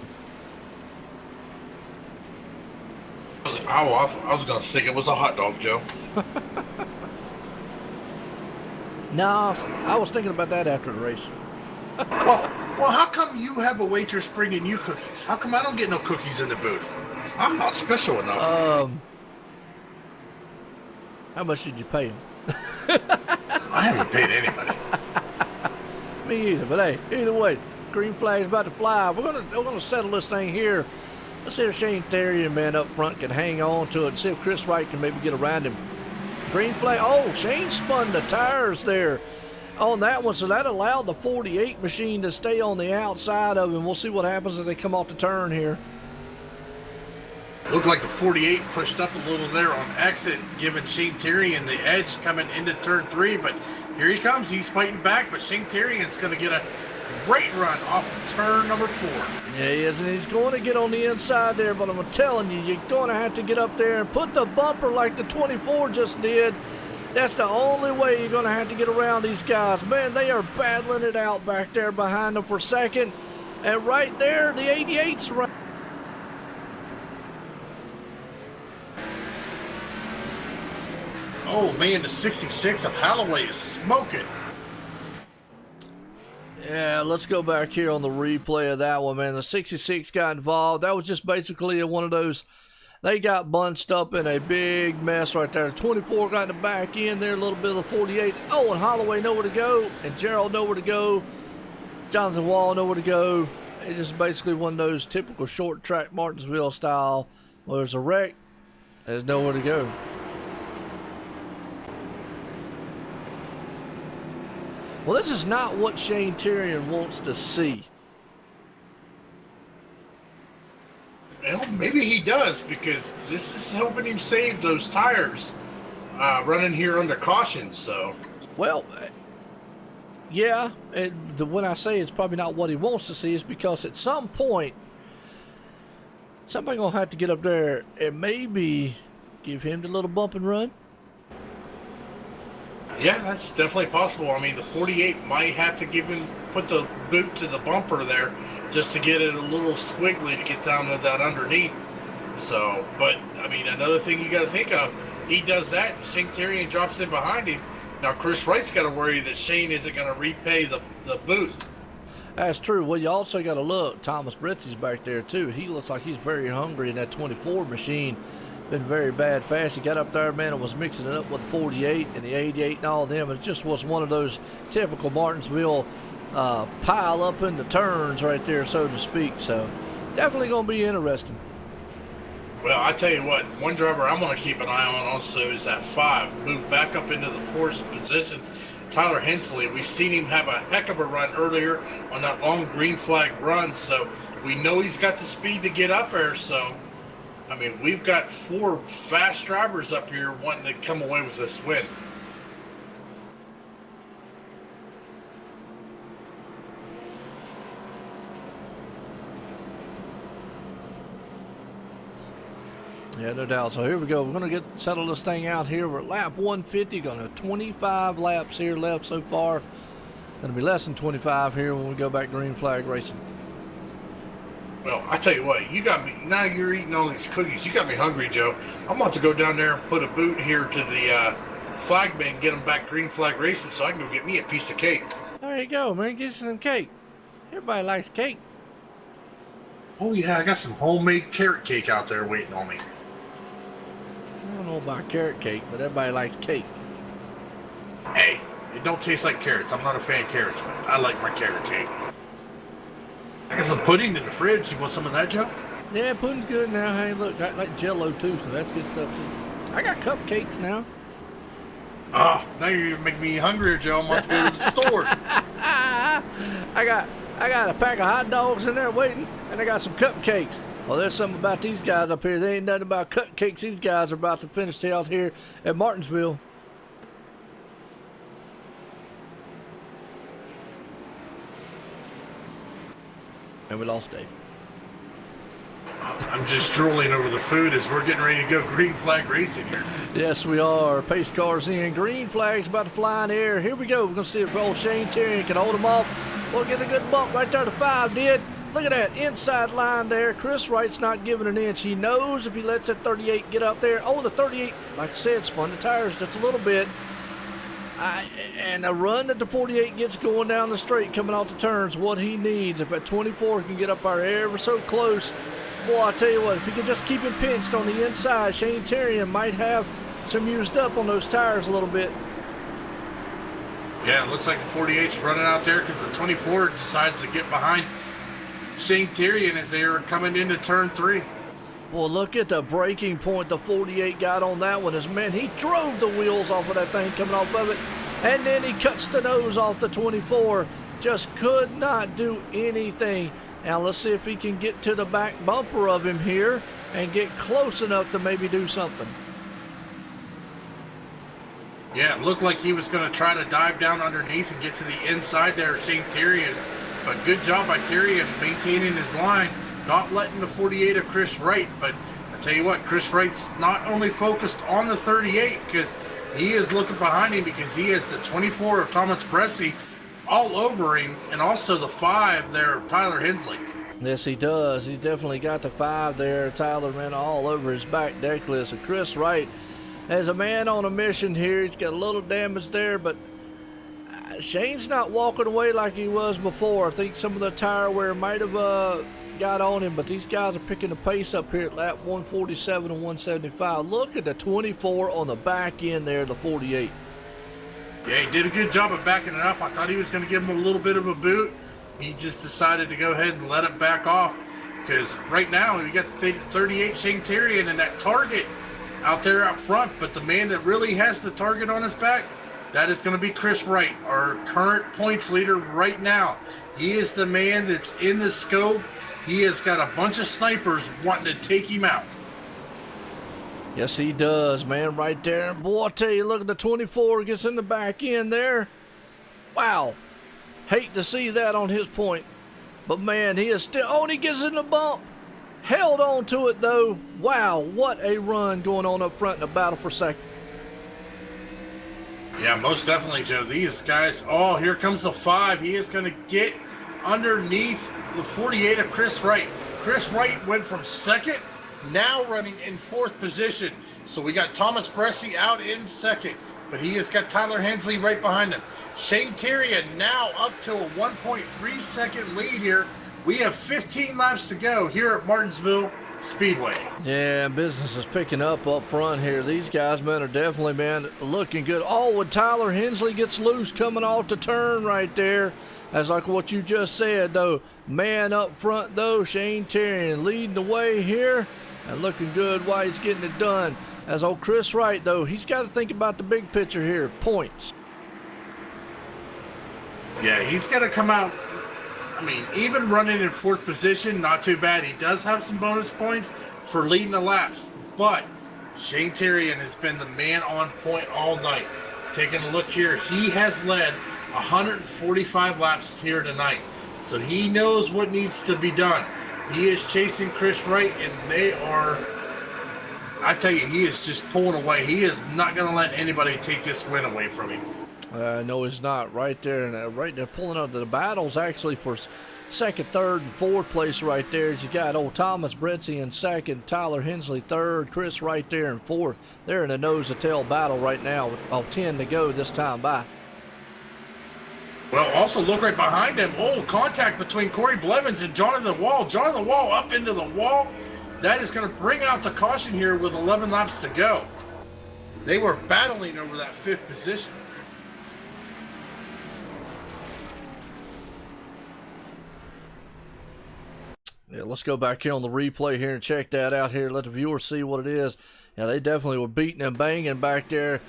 I was going to think it was a hot dog, Joe. Nah, I was thinking about that after the race. Well, how come you have a waitress bringing you cookies? How come I don't get no cookies in the booth? I'm not special enough. How much did you pay him? I haven't paid anybody. Me either, but hey, either way, green flag's about to fly. We're gonna settle this thing here. Let's see if Shane Terry, man, up front can hang on to it and see if Chris Wright can maybe get around him. Green flag. Oh, Shane spun the tires there on that one, so that allowed the 48 machine to stay on the outside of him. We'll see what happens as they come off the turn here. Looked like the 48 pushed up a little there on exit, giving Shane Terry and the edge coming into turn 3, but here he comes. He's fighting back, but Shane Terrian's going to get a great run off of turn number 4. Yeah, he is, and he's going to get on the inside there, but I'm telling you, you're going to have to get up there and put the bumper like the 24 just did. That's the only way you're going to have to get around these guys. Man, they are battling it out back there behind them for second. And right there, the 88's right. Oh, man, the 66 of Holloway is smoking. Yeah, let's go back here on the replay of that one, man. The 66 got involved. That was just basically one of those, they got bunched up in a big mess right there. 24 got in the back end there, a little bit of the 48. Oh, and Holloway nowhere to go, and Gerald nowhere to go. Jonathan Wall nowhere to go. It's just basically one of those typical short track Martinsville style where there's a wreck, there's nowhere to go. Well, this is not what Shane Terrian wants to see. Well, maybe he does, because this is helping him save those tires running here under caution. So, well, yeah, when I say it's probably not what he wants to see is because at some point, somebody's going to have to get up there and maybe give him the little bump and run. yeah, that's definitely possible. I mean, the 48 might have to put the boot to the bumper there just to get it a little squiggly to get down to that underneath. So, but, I mean, another thing you got to think of, he does that, Shane Terrian drops in behind him. Now, Chris Wright's got to worry that Shane isn't going to repay the boot. That's true. Well, you also got to look. Thomas Britzy's back there, too. He looks like he's very hungry in that 24 machine. Been very bad fast. He got up there, man, and was mixing it up with the 48 and the 88 and all of them. It just was one of those typical Martinsville pile up in the turns right there, so to speak. So definitely going to be interesting. Well, I tell you what, one driver I'm going to keep an eye on also is that 5. Moved back up into the 4th position, Tyler Hensley. We've seen him have a heck of a run earlier on that long green flag run, so we know he's got the speed to get up there. So, I mean, we've got 4 fast drivers up here wanting to come away with this win. Yeah, no doubt. So here we go. We're going to settle this thing out here. We're at lap 150. Got 25 laps here left so far. It'll be less than 25 here when we go back green flag racing. Well, I tell you what, you got me, now you're eating all these cookies. You got me hungry, Joe. I'm about to go down there and put a boot here to the flagman, get them back green flag racing so I can go get me a piece of cake. There you go, man. Get you some cake. Everybody likes cake. Oh, yeah, I got some homemade carrot cake out there waiting on me. I don't know about carrot cake, but everybody likes cake. Hey, it don't taste like carrots. I'm not a fan of carrots, but I like my carrot cake. I got some pudding in the fridge. You want some of that, Joe? Yeah, pudding's good now. Hey, look, I like Jell-O too, so that's good stuff too. I got cupcakes now. Oh, now you're making me hungrier, Joe. I'm about to go to the store. I got a pack of hot dogs in there waiting, and I got some cupcakes. Well, there's something about these guys up here. They ain't nothing about cupcakes. These guys are about to finish out here at Martinsville. And we lost Dave. I'm just drooling over the food as we're getting ready to go green flag racing here. Yes, we are. Pace cars in. Green flag's about to fly in the air. Here we go. We're going to see if old Shane Terry can hold him off. We'll get a good bump right there. The 5 did. Look at that inside line there. Chris Wright's not giving an inch. He knows if he lets that 38 get up there. Oh, the 38, like I said, spun the tires just a little bit. And a run that the 48 gets going down the straight, coming off the turns, what he needs. If that 24 can get up there ever so close, boy, I tell you what, if he can just keep him pinched on the inside, Shane Terrian might have some used up on those tires a little bit. Yeah, it looks like the 48's running out there because the 24 decides to get behind Shane Terrian as they are coming into turn 3. Well, look at the braking point the 48 got on that one. Man, he drove the wheels off of that thing coming off of it, and then he cuts the nose off the 24. Just could not do anything. Now let's see if he can get to the back bumper of him here and get close enough to maybe do something. Yeah, it looked like he was going to try to dive down underneath and get to the inside there, Shane Terrian. But good job by Terrian maintaining his line, not letting the 48 of Chris Wright. But I tell you what, Chris Wright's not only focused on the 38 because he is looking behind him because he has the 24 of Thomas Pressey all over him, and also the 5 there of Tyler Hensley. Yes, he does. He's definitely got the 5 there. Tyler, man, all over his back deck list. So Chris Wright, as a man on a mission here, he's got a little damage there, but Shane's not walking away like he was before. I think some of the tire wear might have got on him, but these guys are picking the pace up here at lap 147 and 175. Look at the 24 on the back end there, the 48. Yeah, he did a good job of backing it off. I thought he was going to give him a little bit of a boot. He just decided to go ahead and let it back off because right now we got the 38 Shane Terrian and that target out there out front, but the man that really has the target on his back, that is going to be Chris Wright, our current points leader right now. He is the man that's in the scope. He has got a bunch of snipers wanting to take him out. Yes, he does, man, right there. Boy, I tell you, look at the 24 gets in the back end there. Wow. Hate to see that on his point. But, man, he is still... Oh, and he gets in the bump. Held on to it, though. Wow, what a run going on up front in the battle for second. Yeah, most definitely, Joe. These guys... Oh, here comes the 5. He is going to get underneath the 48 of Chris Wright. Chris Wright went from second, now running in 4th position. So we got Thomas Pressey out in second, but he has got Tyler Hensley right behind him. Shane Terrian now up to a 1.3 second lead here. We have 15 laps to go here at Martinsville Speedway. Yeah, business is picking up front here. These guys, man, are definitely, man, looking good. Oh, when Tyler Hensley gets loose coming off the turn right there, that's like what you just said, though. Man up front, though, Shane Terrian leading the way here and looking good while he's getting it done. As old Chris Wright, though, he's got to think about the big picture here, points. Yeah, he's got to come out. I mean, even running in 4th position, not too bad. He does have some bonus points for leading the laps, but Shane Terrian has been the man on point all night. Taking a look here, he has led 145 laps here tonight, so he knows what needs to be done. He is chasing Chris Wright, and they are, I tell you, he is just pulling away. He is not going to let anybody take this win away from him. No, he's not. Right there, and right there, pulling up the battles actually for second, third, and fourth place right there. As you got old Thomas Bretzi in second, Tyler Hensley third, Chris right there in fourth. They're in a nose-to-tail battle right now with 10 to go this time by. Well, also look right behind him. Oh, contact between Corey Blevins and Jonathan Wall. Jonathan Wall up into the wall. That is going to bring out the caution here with 11 laps to go. They were battling over that fifth position. Yeah, let's go back here on the replay here and check that out here. Let the viewers see what it is. Yeah, they definitely were beating and banging back there.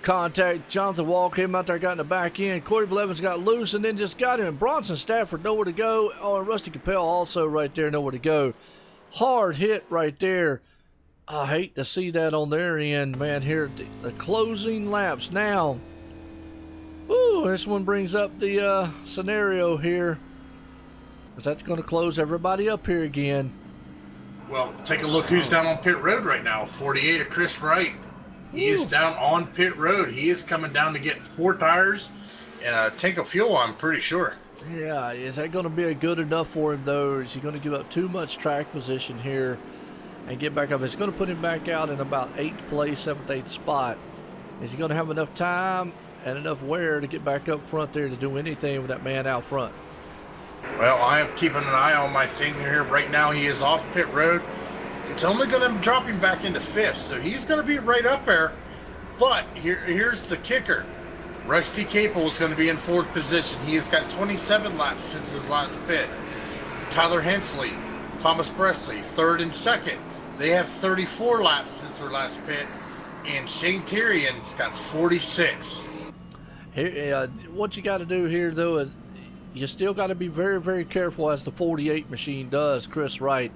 Contact. Jonathan Wall came out there, got in the back end. Corey Blevins got loose and then just got him. Bronson Stafford nowhere to go. Oh, and Rusty Capel also right there, nowhere to go. Hard hit right there. I hate to see that on their end, man. Here, the closing laps now. Ooh, this one brings up the scenario here, because that's going to close everybody up here again. Well, take a look who's down on pit road right now. 48 of Chris Wright. He is down on pit road. He is coming down to get 4 tires and a tank of fuel, I'm pretty sure. Yeah, is that going to be good enough for him, though? Or is he going to give up too much track position here and get back up? It's going to put him back out in about 8th place, 7th, 8th spot. Is he going to have enough time and enough wear to get back up front there to do anything with that man out front? Well, I am keeping an eye on my thing here. Right now, he is off pit road. It's only going to drop him back into 5th, so he's going to be right up there. But here's the kicker. Rusty Capel is going to be in 4th position. He has got 27 laps since his last pit. Tyler Hensley, Thomas Presley, 3rd and 2nd. They have 34 laps since their last pit. And Shane Tyrion's got 46. Here, what you got to do here, though, is you still got to be very, very careful as the 48 machine does, Chris Wright,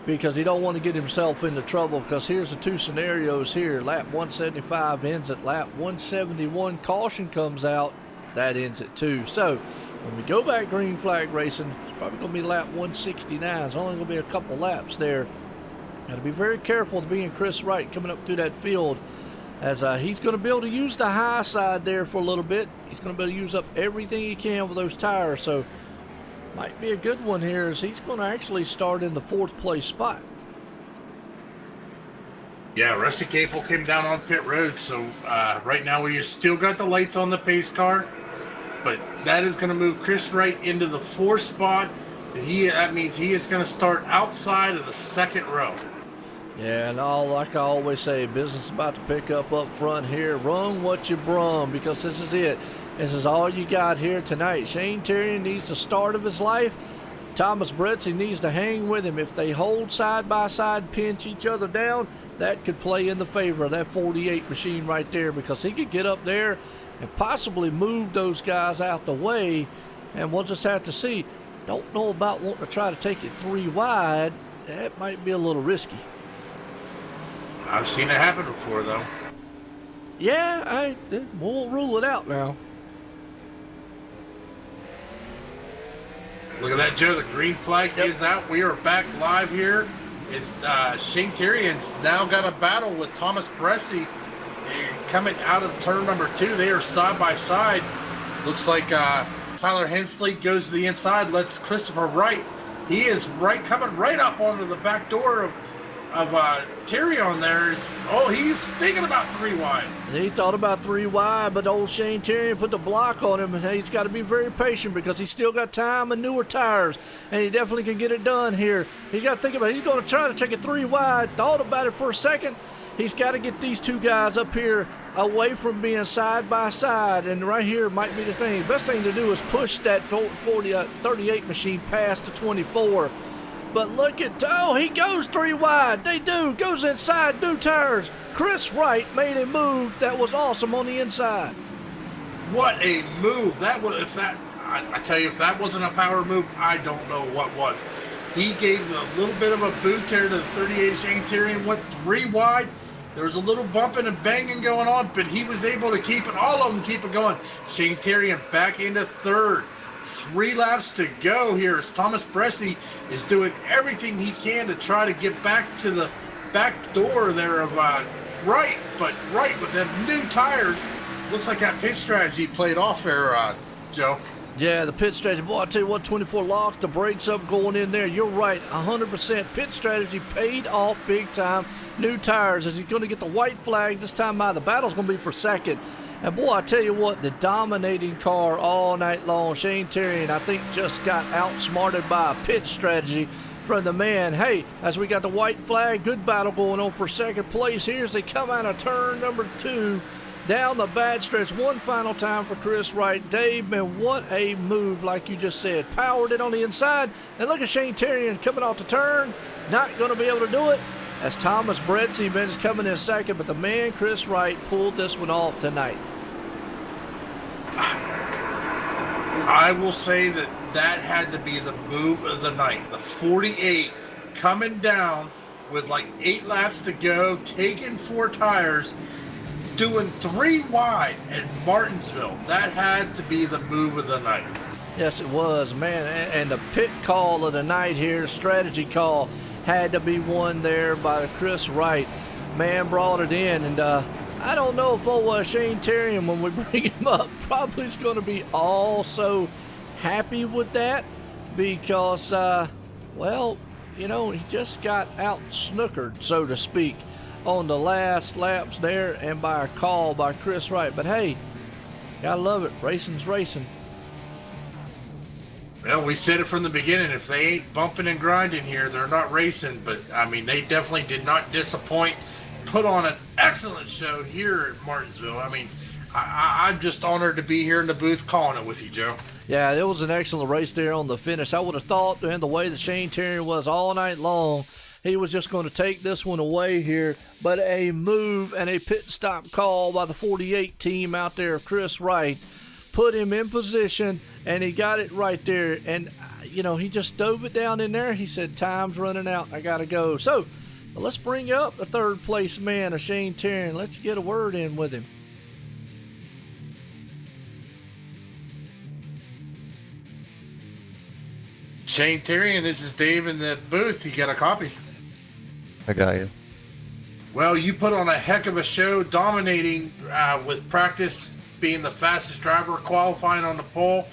because he don't want to get himself into trouble. Because here's the 2 scenarios here. Lap 175 ends at lap 171. Caution comes out. That ends at 2. So when we go back green flag racing, it's probably going to be lap 169. It's only going to be a couple laps there. Got to be very careful to being Chris Wright coming up through that field, as he's going to be able to use the high side there for a little bit. He's going to be able to use up everything he can with those tires. So might be a good one here, as he's going to actually start in the 4th place spot. Yeah, Rusty Capel came down on pit road, so right now we still got the lights on the pace car, but that is going to move Chris Wright into the 4th spot. That means he is going to start outside of the 2nd row. Yeah, and like I always say, business about to pick up front here. Run what you brung, because this is it. This is all you got here tonight. Shane Terry needs the start of his life. Thomas Bretzi needs to hang with him. If they hold side by side, pinch each other down, that could play in the favor of that 48 machine right there, because he could get up there and possibly move those guys out the way, and we'll just have to see. Don't know about wanting to try to take it 3 wide. That might be a little risky. I've seen it happen before, though. Yeah, I won't rule it out now. Look at that, Joe. The green flag is out. We are back live here. It's Shane Tyrion's now got a battle with Thomas Presley coming out of turn number 2. They are side by side. Looks like Tyler Hensley goes to the inside, lets Christopher Wright. He is coming right up onto the back door of Tyrion there. He's thinking about 3 wide. He thought about 3 wide, but old Shane Tyrion put the block on him, and he's got to be very patient, because he's still got time and newer tires, and he definitely can get it done here. He's got to think about it. He's going to try to take it 3 wide. Thought about it for a second. He's got to get these 2 guys up here away from being side by side, and right here might be the thing. The best thing to do is push that 38 machine past the 24. But look at, he goes 3 wide. They do. Goes inside, new tires. Chris Wright made a move that was awesome on the inside. What a move. I tell you, if that wasn't a power move, I don't know what was. He gave a little bit of a boot there to the 38 Shane Tyrion, went 3 wide. There was a little bumping and banging going on, but he was able to keep it, all of them keep it going. Shane Tyrion back into 3rd. 3 laps to go here as Thomas Presley is doing everything he can to try to get back to the back door there of Wright. But Wright, with them new tires, looks like that pit strategy played off there, Joe. Yeah, the pit strategy. Boy, I tell you what, 24 locks, the brakes up going in there. You're right, 100%. Pit strategy paid off big time. New tires. Is he going to get the white flag this time out? The battle's going to be for second. And boy, I tell you what, the dominating car all night long, Shane Terrian, I think just got outsmarted by a pit strategy from the man. Hey, as we got the white flag, good battle going on for second place here as they come out of turn number 2 down the bad stretch. One final time for Chris Wright. Dave, man, what a move, like you just said. Powered it on the inside, and look at Shane Terrian coming off the turn. Not going to be able to do it as Thomas Bretzi, man, is coming in second, but the man, Chris Wright, pulled this one off tonight. I will say that had to be the move of the night. The 48 coming down with like 8 laps to go, taking 4 tires, doing 3 wide at Martinsville. That had to be the move of the night. Yes, it was, man. And the pit call of the night here, strategy call, had to be won there by Chris Wright. Man brought it in, and I don't know if Shane Terrian, when we bring him up, probably is going to be also happy with that because, well, you know, he just got out snookered, so to speak, on the last laps there and by a call by Chris Wright. But hey, gotta love it. Racing's racing. Well, we said it from the beginning. If they ain't bumping and grinding here, they're not racing. But, I mean, they definitely did not disappoint. Put on an excellent show here at Martinsville. I mean, I'm just honored to be here in the booth calling it with you, Joe. Yeah, it was an excellent race there on the finish. I would have thought, man, the way that Shane Terrian was all night long, he was just going to take this one away here. But a move and a pit stop call by the 48 team out there, Chris Wright, put him in position, and he got it right there. And, you know, he just dove it down in there. He said, time's running out. I got to go. So let's bring up the third place man of Shane Terrian. Let's get a word in with him. Shane Terrian, this is Dave in the booth. You got a copy? I got you. Well, you put on a heck of a show, dominating with practice, being the fastest driver, qualifying on the pole.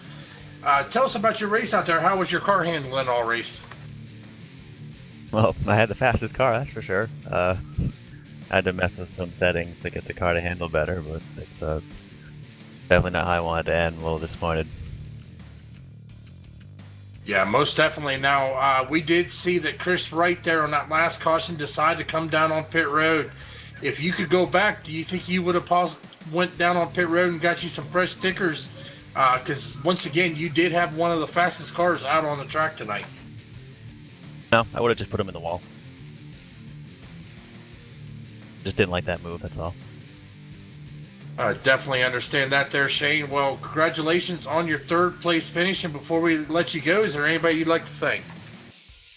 Tell us about your race out there. How was your car handling all race? Well, I had the fastest car, that's for sure. I had to mess with some settings to get the car to handle better, but it's definitely not how I wanted to end. I'm a little disappointed. Yeah, most definitely. Now, we did see that Chris Wright there on that last caution decided to come down on pit road. If you could go back, do you think you would have went down on pit road and got you some fresh stickers? Because, once again, you did have one of the fastest cars out on the track tonight. No, I would have just put him in the wall. Just didn't like that move, that's all. Definitely understand that there, Shane. Well, congratulations on your third place finish. And before we let you go, is there anybody you'd like to thank?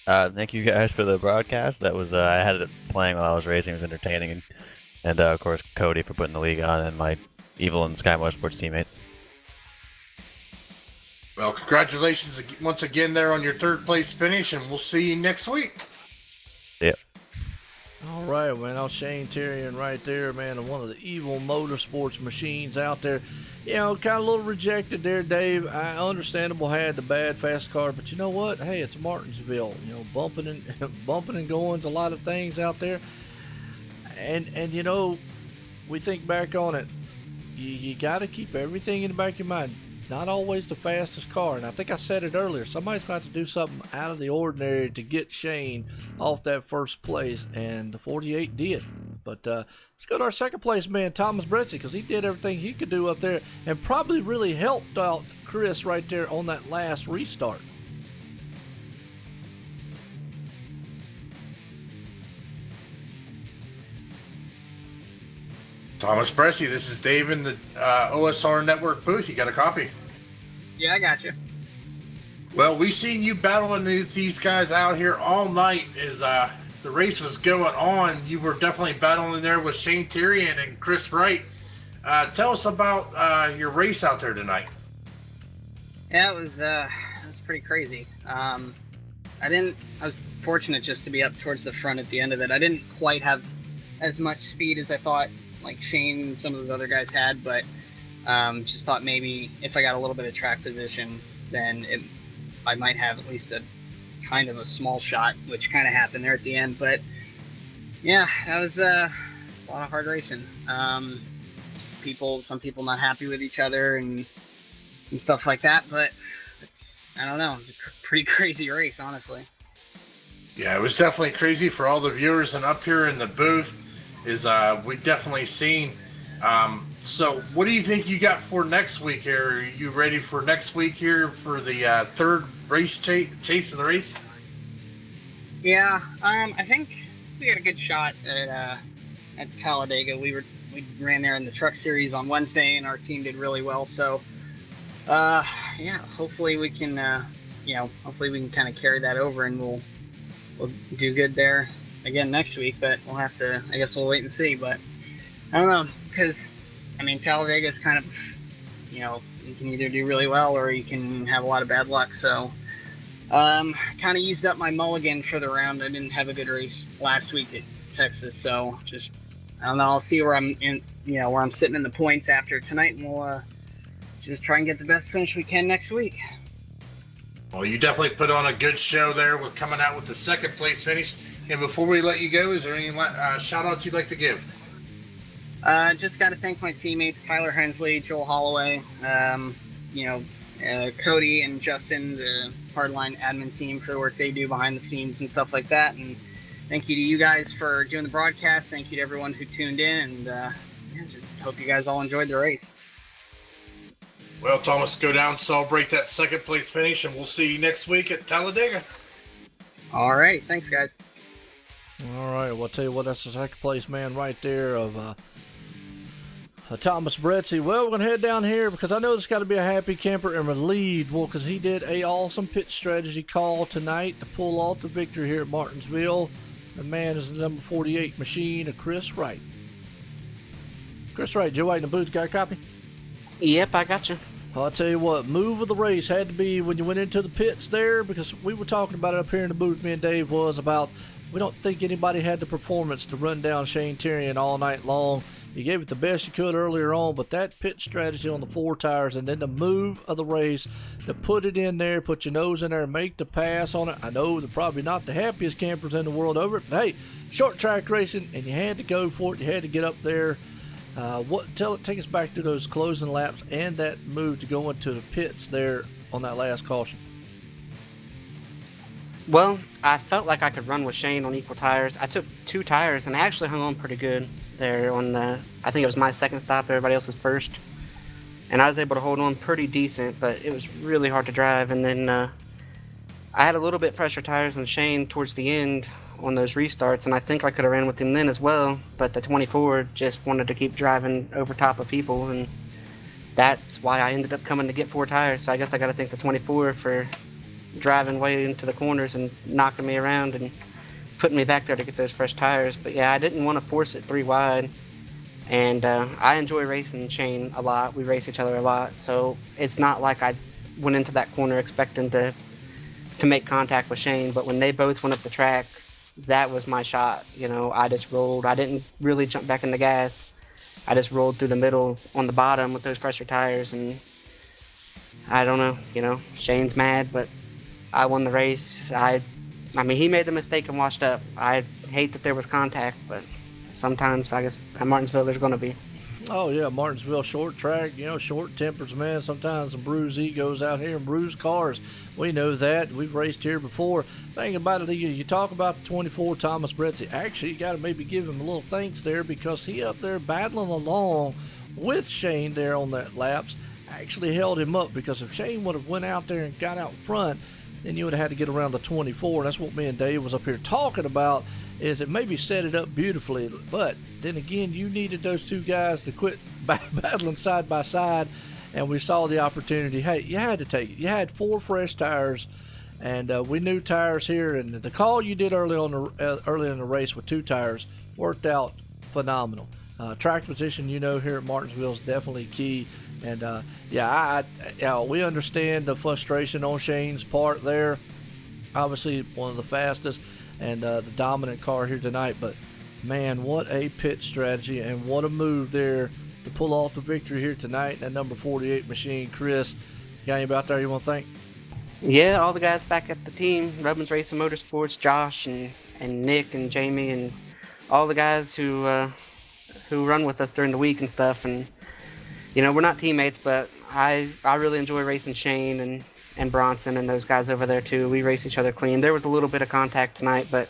Thank you guys for the broadcast. That was I had it playing while I was racing. It was entertaining. And of course, Cody for putting the league on, and my Evil and Sky Motorsports teammates. Well, congratulations once again there on your third place finish, and we'll see you next week. Yep. All right, man. I'll Shane Terrian right there, man, one of the Evil Motorsports machines out there. You know, kind of a little rejected there, Dave. I understandable had the bad fast car, but you know what? Hey, it's Martinsville. You know, bumping and going's a lot of things out there. And you know, we think back on it. You got to keep everything in the back of your mind. Not always the fastest car, and I think I said it earlier. Somebody's got to do something out of the ordinary to get Shane off that first place, and the 48 did. But let's go to our second place man, Thomas Bretzi, because he did everything he could do up there and probably really helped out Chris right there on that last restart. Thomas Bretzi, this is Dave in the OSR Network booth. You got a copy? Yeah, I got you. Well, we seen you battling these guys out here all night as the race was going on. You were definitely battling there with Shane Terrian and Chris Wright. Tell us about your race out there tonight. Yeah, it was pretty crazy. I was fortunate just to be up towards the front at the end of it. I didn't quite have as much speed as I thought like Shane and some of those other guys had, but Just thought maybe if I got a little bit of track position, then I might have at least a kind of a small shot, which kind of happened there at the end. But yeah, that was a lot of hard racing. Some people not happy with each other and some stuff like that. But I don't know. It was a pretty crazy race, honestly. Yeah, it was definitely crazy for all the viewers, and up here in the booth is we definitely seen. So what do you think you got for next week here? Are you ready for next week here for the third race chase of the race? Yeah, I think we had a good shot at Talladega. We ran there in the truck series on Wednesday, and our team did really well. So, yeah, hopefully we can, hopefully we can kind of carry that over, and we'll do good there again next week. But we'll have to, I guess we'll wait and see. But I don't know, because I mean, Talladega is kind of, you can either do really well or you can have a lot of bad luck. So, kind of used up my mulligan for the round. I didn't have a good race last week at Texas, so just, I don't know. I'll see where I'm in, where I'm sitting in the points after tonight, and we'll just try and get the best finish we can next week. Well, you definitely put on a good show there with coming out with the second place finish. And before we let you go, is there any shout outs you'd like to give? Just got to thank my teammates, Tyler Hensley, Joel Holloway, Cody and Justin, the Hardline admin team, for the work they do behind the scenes and stuff like that. And thank you to you guys for doing the broadcast. Thank you to everyone who tuned in, and just hope you guys all enjoyed the race. Well, Thomas, go down, celebrate that second place finish, and we'll see you next week at Talladega. All right. Thanks, guys. All right. Well, I'll tell you what, that's the second place man right there of Thomas Bretzi. Well, we're going to head down here because I know there's got to be a happy camper in the lead. Well, because he did a awesome pit strategy call tonight to pull off the victory here at Martinsville. The man is the number 48 machine of Chris Wright. Chris Wright, Joe White in the booth, got a copy? Yep, I got you. Well, I'll tell you what, move of the race had to be when you went into the pits there, because we were talking about it up here in the booth, me and Dave, was about we don't think anybody had the performance to run down Shane Tyrion all night long. You gave it the best you could earlier on, but that pit strategy on the 4 tires and then the move of the race to put it in there, put your nose in there, and make the pass on it. I know they're probably not the happiest campers in the world over it, but hey, short track racing, and you had to go for it. You had to get up there. Take us back to those closing laps and that move to go into the pits there on that last caution. Well, I felt like I could run with Shane on equal tires. I took 2 tires and I actually hung on pretty good there on I think it was my second stop, everybody else's first. And I was able to hold on pretty decent, but it was really hard to drive. And then I had a little bit fresher tires than Shane towards the end on those restarts, and I think I could have ran with him then as well, but the 24 just wanted to keep driving over top of people, and that's why I ended up coming to get 4 tires. So I guess I got to thank the 24 for driving way into the corners and knocking me around and putting me back there to get those fresh tires. But yeah, I didn't want to force it 3 wide, and I enjoy racing Shane a lot. We race each other a lot, so it's not like I went into that corner expecting to make contact with Shane, but when they both went up the track, that was my shot. I just rolled. I didn't really jump back in the gas. I just rolled through the middle on the bottom with those fresher tires, and I don't know, Shane's mad, but I won the race. I mean, he made the mistake and washed up. I hate that there was contact, but sometimes I guess at Martinsville there's going to be. Oh, yeah, Martinsville short track, short tempers, man. Sometimes some bruised egos out here and bruised cars. We know that. We've raced here before. Thing about it, you talk about the 24, Thomas Bretzi. Actually, you got to maybe give him a little thanks there, because he up there battling along with Shane there on that laps actually held him up, because if Shane would have went out there and got out front, then you would have had to get around the 24. And that's what me and Dave was up here talking about, is it maybe set it up beautifully, but then again, you needed those 2 guys to quit battling side by side, and we saw the opportunity. Hey, you had to take it. You had 4 fresh tires, and we knew tires here, and the call you did early in the race with 2 tires worked out phenomenal. Track position, here at Martinsville is definitely key. And we understand the frustration on Shane's part there. Obviously, one of the fastest and the dominant car here tonight. But man, what a pit strategy and what a move there to pull off the victory here tonight. That number 48 machine, Chris. Got anybody out there you want to thank? Yeah, all the guys back at the team, Rubbins Racing Motorsports, Josh and Nick and Jamie and all the guys who run with us during the week and stuff. And we're not teammates, but I really enjoy racing Shane and Bronson and those guys over there too. We race each other clean. There was a little bit of contact tonight, but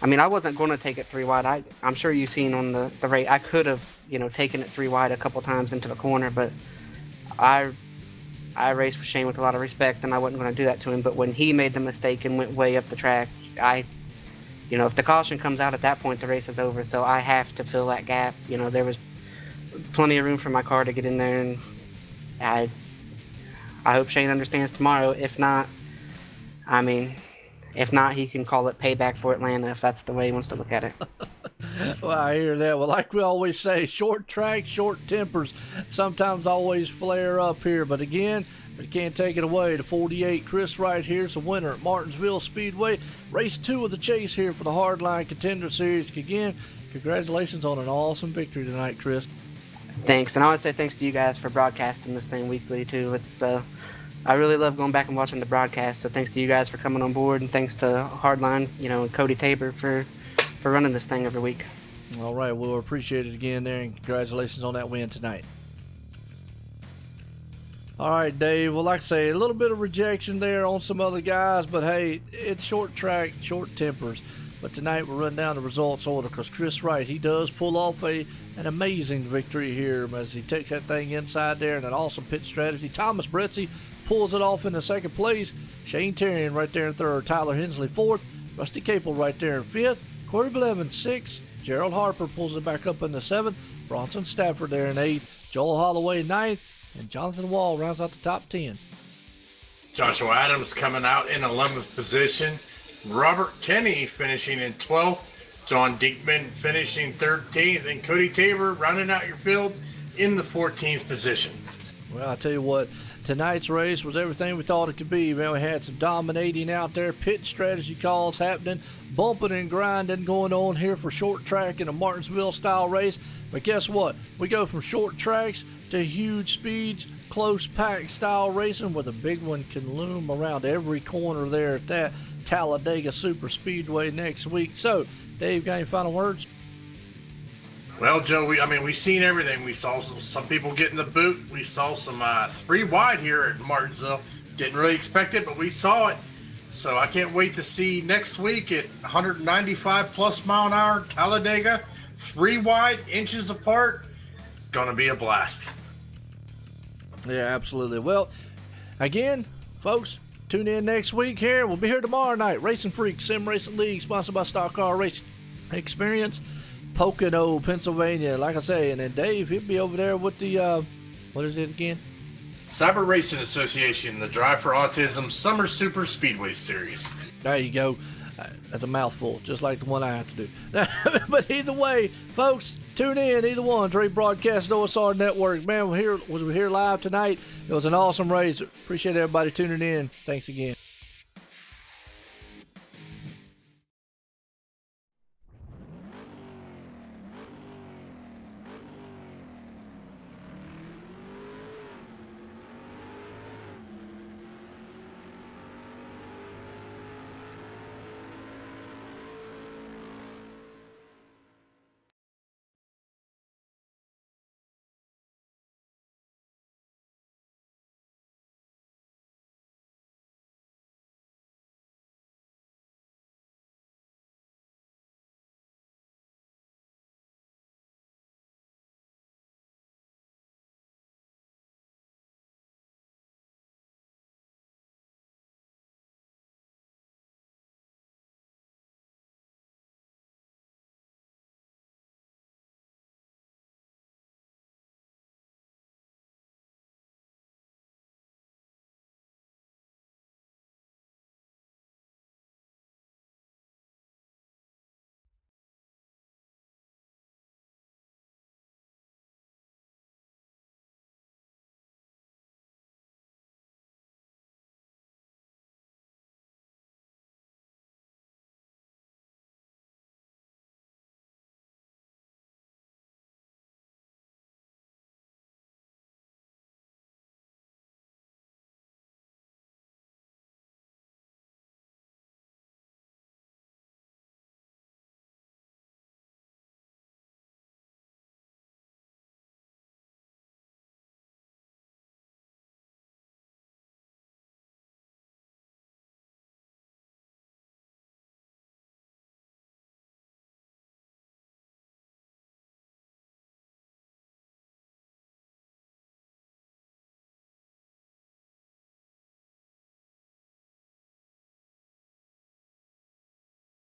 I wasn't going to take it 3 wide. I'm sure you've seen on the rate, I could have taken it 3 wide a couple times into the corner, but I raced with Shane with a lot of respect, and I wasn't going to do that to him. But when he made the mistake and went way up the track, if the caution comes out at that point, the race is over. So I have to fill that gap. There was plenty of room for my car to get in there, and I hope Shane understands tomorrow. If not, he can call it payback for Atlanta if that's the way he wants to look at it. Well, I hear that. Well, like we always say, short track, short tempers sometimes always flare up here. But again, we can't take it away. The 48 Chris Wright here's the winner at Martinsville Speedway. Race 2 of the chase here for the Hardline Contender Series. Again, congratulations on an awesome victory tonight, Chris. Thanks. And I want to say thanks to you guys for broadcasting this thing weekly, too. It's I really love going back and watching the broadcast. So thanks to you guys for coming on board, and thanks to Hardline, and Cody Tabor for running this thing every week. All right, we'll appreciate it again there, and congratulations on that win tonight. All right, Dave. Well, like I say, a little bit of rejection there on some other guys, but hey, it's short track, short tempers. But tonight we're running down the results order because Chris Wright, he does pull off an amazing victory here as he takes that thing inside there, and an awesome pit strategy. Thomas Bretzi pulls it off in the second place. Shane Terrian right there in third. Tyler Hensley fourth. Rusty Capel right there in fifth. Corey Blevins sixth. Gerald Harper pulls it back up in the seventh. Bronson Stafford there in eighth. Joel Holloway ninth. And Jonathan Wall rounds out the top 10. Joshua Adams coming out in 11th position. Robert Kenny finishing in 12th. John Diekman finishing 13th. And Cody Tabor rounding out your field in the 14th position. Well, I tell you what, tonight's race was everything we thought it could be. Man, we had some dominating out there, pit strategy calls happening, bumping and grinding going on here for short track in a Martinsville style race. But guess what? We go from short tracks to huge speeds, close pack style racing where the big one can loom around every corner there at that Talladega Super Speedway next week. So, Dave, got any final words? Well, Joe, we've seen everything. We saw some people getting the boot. We saw some 3 wide here at Martinsville. Didn't really expect it, but we saw it. So I can't wait to see next week at 195 plus mile an hour Talladega, 3 wide, inches apart. Gonna be a blast. Yeah, absolutely. Well, again, folks, tune in next week here. We'll be here tomorrow night. Racing Freak Sim Racing League, sponsored by Stock Car Racing Experience, Pocono, Pennsylvania. Like I say, and then Dave, he'll be over there with the, what is it again? Cyber Racing Association, the Drive for Autism Summer Super Speedway Series. There you go. That's a mouthful, just like the one I have to do. But either way, folks, tune in. Either one, Trade Broadcast OSR Network. Man, we're here live tonight. It was an awesome race. Appreciate everybody tuning in. Thanks again.